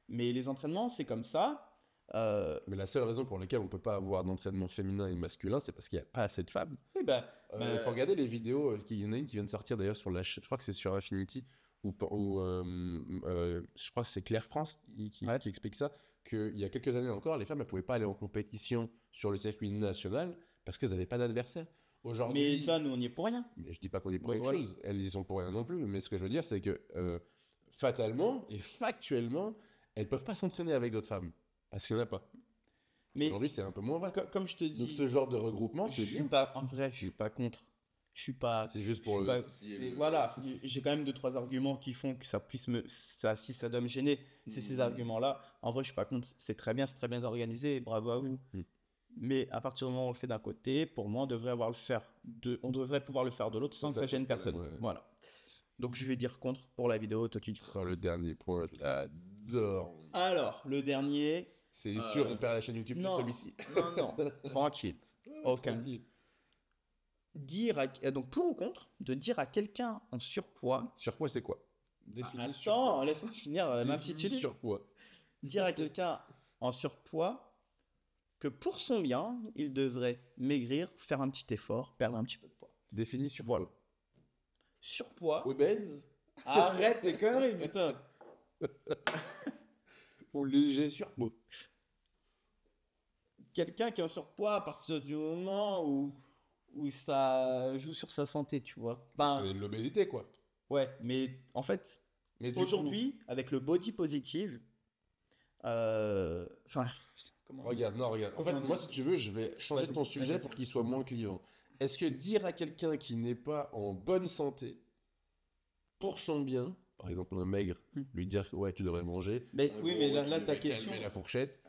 Speaker 1: Mais les entraînements, c'est comme ça.
Speaker 2: Mais la seule raison pour laquelle on peut pas avoir d'entraînement féminin et masculin, c'est parce qu'il n'y a pas assez de femmes.
Speaker 1: Oui, bah,
Speaker 2: Il faut regarder les vidéos, il y en a une qui vient de sortir d'ailleurs sur la chaîne, je crois que c'est sur Infinity, ou je crois que c'est Claire France qui explique ça, qu'il y a quelques années encore, les femmes ne pouvaient pas aller en compétition sur le circuit national parce qu'elles n'avaient pas d'adversaire. Aujourd'hui,
Speaker 1: mais ça, nous on y est pour rien.
Speaker 2: mais je dis pas qu'on est pour
Speaker 1: Ouais,
Speaker 2: quelque
Speaker 1: voilà.
Speaker 2: chose, elles y sont pour rien non plus, mais ce que je veux dire, c'est que fatalement et factuellement, elles peuvent pas s'entraîner avec d'autres femmes, parce qu'il n'y en a pas.
Speaker 1: Mais
Speaker 2: Aujourd'hui, c'est un peu moins vrai.
Speaker 1: comme je te dis,
Speaker 2: Donc ce genre de regroupement,
Speaker 1: je
Speaker 2: c'est
Speaker 1: suis
Speaker 2: bien.
Speaker 1: pas, en vrai, je suis pas contre. Je suis pas.
Speaker 2: C'est juste
Speaker 1: je
Speaker 2: pour
Speaker 1: suis
Speaker 2: le...
Speaker 1: pas- voilà, j'ai quand même 2-3 arguments qui font que ça puisse si ça doit me gêner, c'est ces arguments-là. En vrai, je suis pas contre. C'est très bien organisé, bravo à vous.
Speaker 2: Mm.
Speaker 1: Mais à partir du moment où on le fait d'un côté, pour moi, on devrait on devrait pouvoir le faire de l'autre sans que ça gêne personne.
Speaker 2: Ouais.
Speaker 1: Voilà. Donc je vais dire contre pour la vidéo. Toi, tu dis
Speaker 2: Ce sera le dernier point, je l'adore.
Speaker 1: Alors, le dernier.
Speaker 2: C'est sûr, on perd la chaîne YouTube
Speaker 1: non.
Speaker 2: sur celui-ci.
Speaker 1: Non, tranquille. Aucun. Donc pour ou contre, de dire à quelqu'un en surpoids.
Speaker 2: Surpoids, c'est quoi? Définis
Speaker 1: Attends, laisse-moi finir m'intituler.
Speaker 2: Surpoids.
Speaker 1: Dire à quelqu'un en surpoids que pour son bien, il devrait maigrir, faire un petit effort, perdre un petit peu de poids.
Speaker 2: Définis surpoids.
Speaker 1: Voilà. Surpoids.
Speaker 2: Obèse
Speaker 1: Arrête tes conneries, putain.
Speaker 2: ou léger surpoids.
Speaker 1: Quelqu'un qui est en surpoids à partir du moment où ça joue sur sa santé, tu vois. Enfin,
Speaker 2: C'est de l'obésité, quoi.
Speaker 1: ouais, mais en fait,
Speaker 2: Mais du
Speaker 1: aujourd'hui, avec le body positive, enfin, comment
Speaker 2: coup, regarde. En fait, moi, si tu veux, je vais changer ton sujet pour qu'il soit moins clivant. Est-ce que dire à quelqu'un qui n'est pas en bonne santé, pour son bien, par exemple un maigre, lui dire ouais, tu devrais manger.
Speaker 1: Mais
Speaker 2: en
Speaker 1: oui,
Speaker 2: gros,
Speaker 1: mais
Speaker 2: ouais,
Speaker 1: là
Speaker 2: tu
Speaker 1: ta
Speaker 2: devrais
Speaker 1: question,
Speaker 2: calmer la fourchette.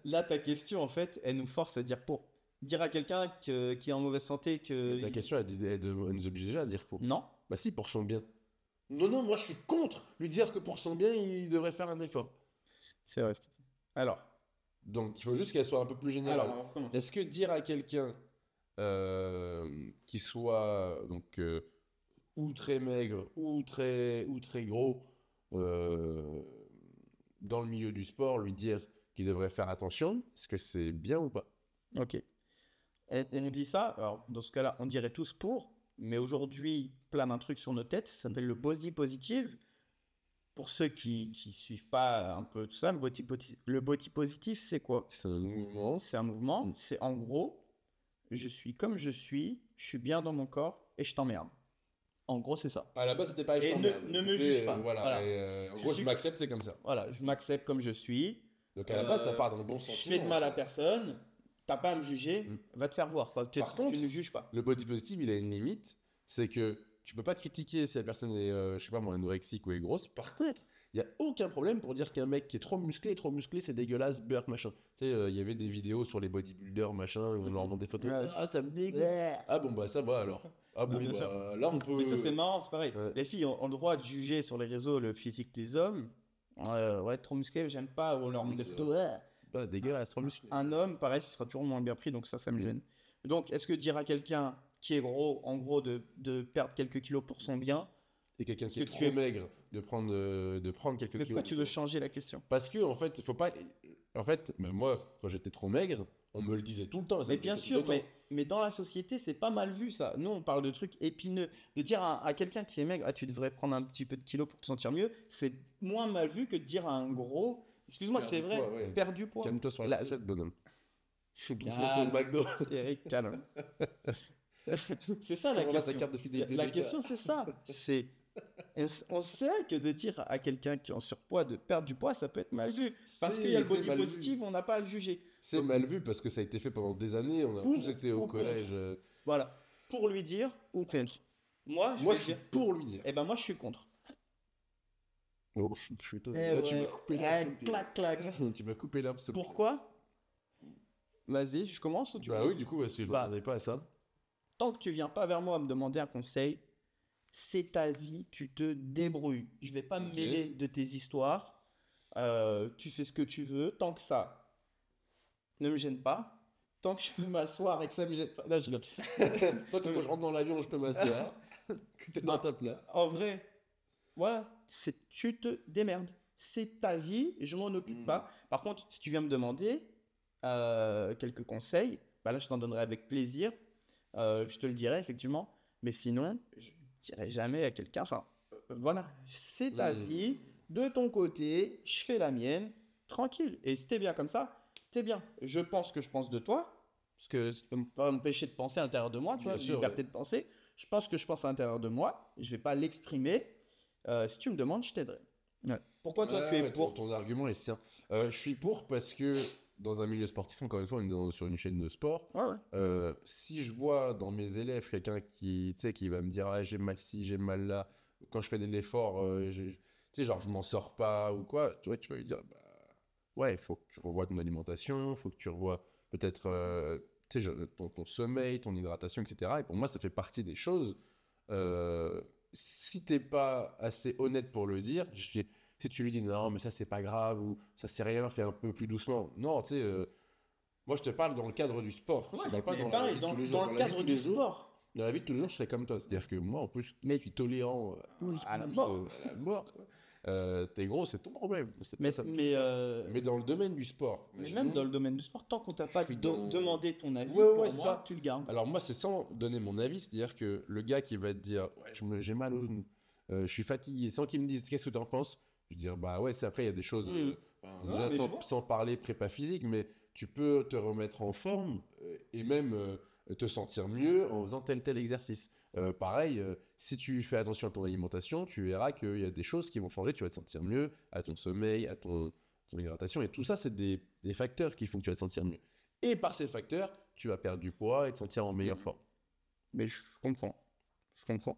Speaker 1: là ta question en fait, elle nous force à dire pour. Dire à quelqu'un qui est en mauvaise santé que
Speaker 2: Ta question, elle nous oblige déjà à dire pour.
Speaker 1: non,
Speaker 2: Bah si, pour son bien. Non, moi je suis contre lui dire que pour son bien, il devrait faire un effort.
Speaker 1: c'est vrai. Alors,
Speaker 2: Donc il faut juste qu'elle soit un peu plus générale.
Speaker 1: on recommence.
Speaker 2: Est-ce que dire à quelqu'un qui soit donc ou très maigre ou très gros dans le milieu du sport, lui dire qu'il devrait faire attention, est-ce que c'est bien ou pas?
Speaker 1: Ok. Elle nous dit ça. Alors, dans ce cas-là, on dirait tous pour. Mais aujourd'hui, plane un truc sur nos têtes. Ça s'appelle le body positive. Pour ceux qui suivent pas un peu tout ça, le body positive, c'est quoi?
Speaker 2: C'est un mouvement.
Speaker 1: C'est un mouvement.
Speaker 2: Mm.
Speaker 1: C'est en gros, je suis comme je suis bien dans mon corps et je t'emmerde. En gros, c'est ça.
Speaker 2: À la base, c'était pas
Speaker 1: Et ne me juge pas.
Speaker 2: Voilà.
Speaker 1: Voilà.
Speaker 2: Et, en
Speaker 1: Je
Speaker 2: gros,
Speaker 1: suis-
Speaker 2: je m'accepte, c'est comme ça.
Speaker 1: Voilà, je m'accepte comme je suis.
Speaker 2: Donc à la base, ça part dans le bon
Speaker 1: je
Speaker 2: sentiment.
Speaker 1: fais de mal à personne, t'as pas à me juger,
Speaker 2: Mm.
Speaker 1: va te faire voir. Quoi.
Speaker 2: Par contre,
Speaker 1: tu ne juges pas.
Speaker 2: Le body positive, il a une limite, c'est que tu peux pas critiquer si la personne est, je sais pas moi, anorexique ou est grosse. Par contre, il y a aucun problème pour dire qu'un mec qui est trop musclé, c'est dégueulasse, beurre, machin. Tu sais, il y avait des vidéos sur les bodybuilders, machin, où on leur montre des photos.
Speaker 1: Ouais.
Speaker 2: Ah, ça me dégoûte. Ah bon, bah ça va alors. Ah bon,
Speaker 1: bien sûr.
Speaker 2: bah là on peut.
Speaker 1: Mais ça, c'est marrant, c'est pareil.
Speaker 2: Ouais.
Speaker 1: Les filles ont le droit de juger sur les réseaux le physique des hommes. Ouais, trop musclé, j'aime pas. On leur montre des
Speaker 2: Oui,
Speaker 1: photos. Ouais.
Speaker 2: Pas dégueulasse, trop musclé.
Speaker 1: Un homme, pareil, ce sera toujours moins bien pris, donc ça me gêne. Donc, est-ce que dire à quelqu'un qui est gros, en gros, de perdre quelques kilos pour son bien,
Speaker 2: Et quelqu'un qui
Speaker 1: que
Speaker 2: est
Speaker 1: tu
Speaker 2: trop
Speaker 1: es-
Speaker 2: maigre, de prendre quelques
Speaker 1: mais pourquoi
Speaker 2: kilos.
Speaker 1: tu veux changer la question?
Speaker 2: Parce que en fait, il faut pas. En fait, même moi, quand j'étais trop maigre, on me le disait tout le temps. ça
Speaker 1: Mais
Speaker 2: me
Speaker 1: bien
Speaker 2: disait
Speaker 1: sûr,
Speaker 2: tout le temps.
Speaker 1: mais dans la société, c'est pas mal vu ça. Nous, on parle de trucs épineux. De dire à quelqu'un qui est maigre, ah, tu devrais prendre un petit peu de kilos pour te sentir mieux, c'est moins mal vu que de dire à un gros, excuse-moi,
Speaker 2: Perdre
Speaker 1: c'est
Speaker 2: du
Speaker 1: vrai,
Speaker 2: poids, ouais.
Speaker 1: perdre du poids.
Speaker 2: Calme-toi sur
Speaker 1: Là,
Speaker 2: la tête, bonhomme. Je suis
Speaker 1: Calme.
Speaker 2: sur le McDo.
Speaker 1: Eric, calme. C'est ça la
Speaker 2: Comment va ta
Speaker 1: question.
Speaker 2: carte de fidélité
Speaker 1: La
Speaker 2: des
Speaker 1: question, c'est ça. On sait que de dire à quelqu'un qui est en surpoids de perdre du poids, ça peut être mal vu. Parce qu'il y a le body
Speaker 2: mal vu.
Speaker 1: positive, on n'a pas à le juger.
Speaker 2: C'est mal vu parce que ça a été fait pendant des années. On a
Speaker 1: Pour
Speaker 2: tous été au
Speaker 1: ou
Speaker 2: collège.
Speaker 1: Voilà. Pour lui dire ou contre. Moi,
Speaker 2: Moi,
Speaker 1: vais
Speaker 2: je suis
Speaker 1: dire.
Speaker 2: pour lui dire.
Speaker 1: Eh ben, moi, je suis contre.
Speaker 2: Oh, je suis étonné.
Speaker 1: Eh
Speaker 2: Là, tu
Speaker 1: ouais.
Speaker 2: m'as coupé
Speaker 1: Eh,
Speaker 2: l'herbe.
Speaker 1: clac, clac.
Speaker 2: Tu m'as coupé l'herbe. sous le pied.
Speaker 1: Pourquoi? Vas-y, je commence ou tu
Speaker 2: Bah
Speaker 1: commences?
Speaker 2: oui, du coup, parce que je
Speaker 1: Bah.
Speaker 2: m'attendais pas à ça.
Speaker 1: Tant que tu viens pas vers moi me demander un conseil, c'est ta vie, tu te débrouilles. Je vais pas me
Speaker 2: Ok.
Speaker 1: mêler de tes histoires. Tu fais ce que tu veux. Tant que ça ne me gêne pas. Tant que je peux m'asseoir et que ça me gêne pas. Là, je rigole.
Speaker 2: Tant que quand je rentre dans l'avion, je peux m'asseoir. Que t'es dans ta place.
Speaker 1: En vrai, voilà, tu te démerdes. C'est ta vie, je m'en occupe pas. Par contre, si tu viens me demander quelques conseils, bah là, je t'en donnerai avec plaisir. Je te le dirai, effectivement. Mais sinon, je ne dirai jamais à quelqu'un. Enfin, voilà, c'est ta vie. De ton côté, je fais la mienne. Tranquille. Et si t'es bien comme ça, t'es bien. Je pense que je pense de toi. Parce que ça ne peut pas m'empêcher de penser à l'intérieur de moi. Tu vois,
Speaker 2: Bien sûr,
Speaker 1: liberté de penser. Je pense que je pense à l'intérieur de moi. Je vais pas l'exprimer. Si tu me demandes, je t'aiderai. Ouais. Pourquoi toi, tu es pour?
Speaker 2: Ton argument est sien. Je suis pour parce que dans un milieu sportif, encore une fois, on est sur une chaîne de sport.
Speaker 1: Ouais, ouais.
Speaker 2: Si je vois dans mes élèves quelqu'un qui va me dire ah, j'ai mal ci, j'ai mal là, quand je fais de l'effort, tu sais, genre je m'en sors pas ou quoi, tu vois, tu vas lui dire bah, ouais, il faut que tu revoies ton alimentation, il faut que tu revoies peut-être tu sais, ton sommeil, ton hydratation, etc. Et pour moi, ça fait partie des choses. Si t'es pas assez honnête pour le dire, si tu lui dis non, mais ça c'est pas grave ou ça c'est rien, fais un peu plus doucement. Non, tu sais, moi je te parle dans le cadre du sport. Je te parle pas
Speaker 1: Mais
Speaker 2: dans la
Speaker 1: pareil,
Speaker 2: vie de tous les
Speaker 1: dans
Speaker 2: jours.
Speaker 1: le
Speaker 2: la vie de
Speaker 1: cadre
Speaker 2: tous
Speaker 1: du
Speaker 2: les jours,
Speaker 1: sport.
Speaker 2: dans la vie de tous les jours, je serais comme toi. C'est-à-dire que moi, en plus,
Speaker 1: Mais-
Speaker 2: je suis tolérant
Speaker 1: À la mort.
Speaker 2: à la mort. Quoi. T'es gros, c'est ton problème. C'est pas
Speaker 1: Mais,
Speaker 2: ça.
Speaker 1: mais
Speaker 2: Mais dans le domaine du sport.
Speaker 1: même dans le domaine du sport, tant qu'on t'a pas
Speaker 2: Je suis dans-
Speaker 1: demandé ton avis,
Speaker 2: Ouais,
Speaker 1: pour
Speaker 2: ouais,
Speaker 1: moi,
Speaker 2: ça.
Speaker 1: tu le gardes.
Speaker 2: Alors moi, c'est sans donner mon avis, c'est-à-dire que le gars qui va te dire ouais, j'ai mal au genou, je suis fatigué, sans qu'il me dise qu'est-ce que tu en penses, je vais dire bah ouais, c'est après il y a des choses, déjà
Speaker 1: mais je
Speaker 2: sans,
Speaker 1: vois.
Speaker 2: sans parler prépa physique, mais tu peux te remettre en forme et même te sentir mieux en faisant tel exercice. Pareil, si tu fais attention à ton alimentation, tu verras qu'il y a des choses qui vont changer, tu vas te sentir mieux à ton sommeil, à ton hydratation, et tout ça, c'est des facteurs qui font que tu vas te sentir mieux. Et par ces facteurs, tu vas perdre du poids et te sentir en meilleure forme.
Speaker 1: Mais je comprends. Je comprends.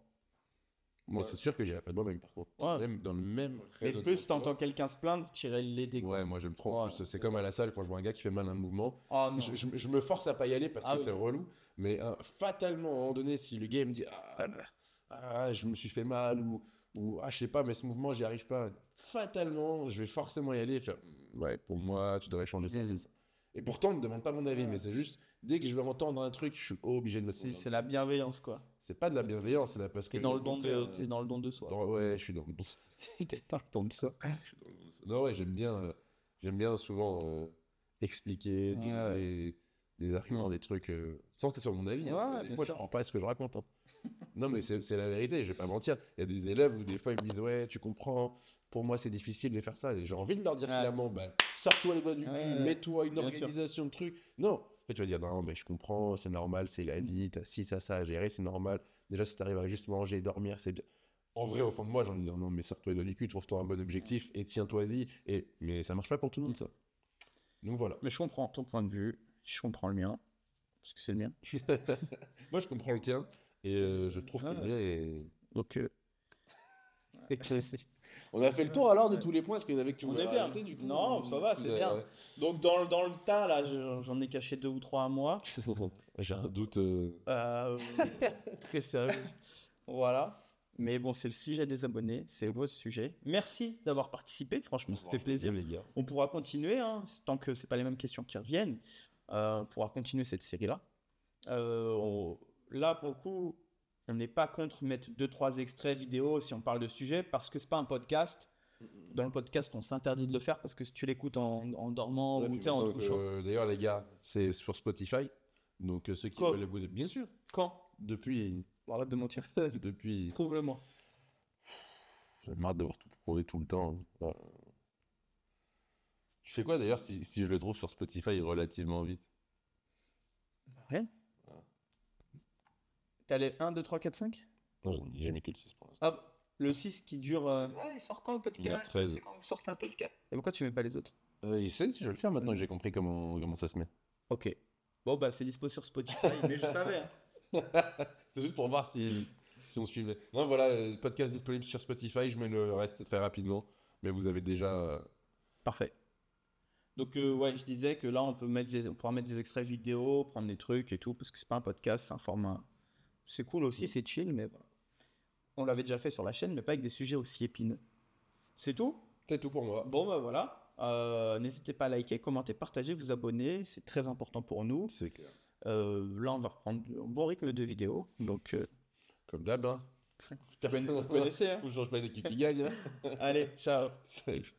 Speaker 2: Moi, c'est sûr que j'irai pas de moi-même, par contre.
Speaker 1: Ouais.
Speaker 2: Même dans le même
Speaker 1: Et
Speaker 2: raisonnement
Speaker 1: plus
Speaker 2: que
Speaker 1: t'entends
Speaker 2: toi.
Speaker 1: quelqu'un se plaindre, t'irais l'aider. quoi.
Speaker 2: Ouais, moi j'aime trop.
Speaker 1: Ouais,
Speaker 2: C'est
Speaker 1: c'est
Speaker 2: comme
Speaker 1: ça.
Speaker 2: à la salle quand je vois un gars qui fait mal à un mouvement.
Speaker 1: Oh non.
Speaker 2: Je me force à pas y aller parce
Speaker 1: Ah
Speaker 2: que
Speaker 1: oui.
Speaker 2: c'est relou. Mais fatalement, à un moment donné, si le gars il me dit je me suis fait mal ou je sais pas, mais ce mouvement, j'y arrive pas. Fatalement, je vais forcément y aller et faire ouais, pour moi, tu devrais changer ça, c'est ça. Et pourtant, on ne me demande pas mon avis, mais c'est juste dès que je vais entendre un truc, je suis obligé de me
Speaker 1: C'est la bienveillance, quoi.
Speaker 2: C'est pas de la bienveillance, c'est là parce que.
Speaker 1: T'es dans le don
Speaker 2: au contraire,
Speaker 1: t'es dans le don de soi.
Speaker 2: Ouais, je suis dans le bon sens.
Speaker 1: T'es dans le don de soi.
Speaker 2: Non, ouais, j'aime bien souvent expliquer des arguments, des trucs, sans que ce soit mon avis.
Speaker 1: Ouais,
Speaker 2: Des
Speaker 1: bien
Speaker 2: fois,
Speaker 1: sûr.
Speaker 2: je comprends pas ce que je raconte. Hein. Non, mais c'est la vérité, je vais pas mentir. Il y a des élèves où des fois ils me disent ouais, tu comprends, pour moi c'est difficile de faire ça. Et j'ai envie de leur dire
Speaker 1: Ouais.
Speaker 2: clairement, bah, sors-toi les doigts du cul,
Speaker 1: Ouais,
Speaker 2: mets-toi une
Speaker 1: bien sûr.
Speaker 2: organisation de trucs. Non, et tu vas dire non, mais je comprends, c'est normal, c'est la vie, t'as ci, ça à gérer, c'est normal. Déjà, si t'arrives à juste manger, dormir, c'est bien. En vrai, au fond de moi, j'ai envie de dire non, mais sors-toi les doigts du cul, trouve-toi un bon objectif et tiens-toi-y. Mais ça marche pas pour tout le monde, ça. Donc voilà.
Speaker 1: Mais je comprends ton point de vue, je comprends le mien, parce que c'est le mien.
Speaker 2: Moi, je comprends le tien et je trouve que
Speaker 1: Ah
Speaker 2: le
Speaker 1: ouais.
Speaker 2: mien est.
Speaker 1: Donc,
Speaker 2: On a fait le tour alors de tous les points. Est-ce qu'il y en avait que tu
Speaker 1: on
Speaker 2: voulais
Speaker 1: est bien.
Speaker 2: rajouter du coup
Speaker 1: Non, ça va, c'est bien.
Speaker 2: Ouais.
Speaker 1: Donc, dans le tas, là, j'en ai caché 2 ou 3 à moi.
Speaker 2: J'ai un doute.
Speaker 1: Euh, Très sérieux. Voilà. Mais bon, c'est le sujet des abonnés, c'est votre sujet. Merci d'avoir participé, franchement, ça fait plaisir.
Speaker 2: les gars.
Speaker 1: On pourra continuer, hein, tant que c'est pas les mêmes questions qui reviennent. On pourra continuer cette série-là. Là, pour le coup, on n'est pas contre mettre 2-3 extraits vidéo si on parle de sujet, parce que c'est pas un podcast. Dans le podcast, on s'interdit de le faire parce que si tu l'écoutes en dormant
Speaker 2: Ouais,
Speaker 1: ou
Speaker 2: puis
Speaker 1: tu sais, en
Speaker 2: maintenant
Speaker 1: te couchant.
Speaker 2: d'ailleurs, les gars, c'est sur Spotify. Donc ceux qui
Speaker 1: Quoi
Speaker 2: veulent l'écouter, bien sûr.
Speaker 1: Quand
Speaker 2: Depuis.
Speaker 1: Arrête de mentir.
Speaker 2: Depuis.
Speaker 1: Prouve-le-moi.
Speaker 2: J'ai marre de devoir tout prouver tout le temps. Voilà. Je fais quoi d'ailleurs si je le trouve sur Spotify relativement vite?
Speaker 1: Rien. T'as les 1, 2, 3, 4, 5
Speaker 2: Non, j'en ai jamais que le 6 pour l'instant.
Speaker 1: Ah, le 6 qui dure. Ouais, il sort quand le podcast?
Speaker 2: Il y en a 13.
Speaker 1: C'est quand vous sortez un podcast. Et pourquoi tu mets pas les autres?
Speaker 2: Il sait, je vais le faire maintenant que j'ai compris comment ça se met.
Speaker 1: Ok. Bon, bah, c'est dispo sur Spotify, mais je savais. Hein.
Speaker 2: C'est juste pour voir si on suivait. Non, voilà, le podcast disponible sur Spotify. Je mets le reste très rapidement. Mais vous avez déjà.
Speaker 1: Parfait. Donc, ouais, je disais que là, on pourra mettre des extraits vidéo, prendre des trucs et tout, parce que c'est pas un podcast, c'est un format. C'est cool aussi, c'est chill, mais voilà. On l'avait déjà fait sur la chaîne, mais pas avec des sujets aussi épineux. C'est tout?
Speaker 2: C'est tout pour moi.
Speaker 1: Bon, bah voilà. N'hésitez pas à liker, commenter, partager, vous abonner, c'est très important pour nous.
Speaker 2: C'est clair.
Speaker 1: Là, on va reprendre un bon rythme de vidéo. Donc,
Speaker 2: Comme d'hab, hein.
Speaker 1: vous connaissez, hein?
Speaker 2: On change pas d'équipe qui gagne.
Speaker 1: Allez, ciao.
Speaker 2: Salut.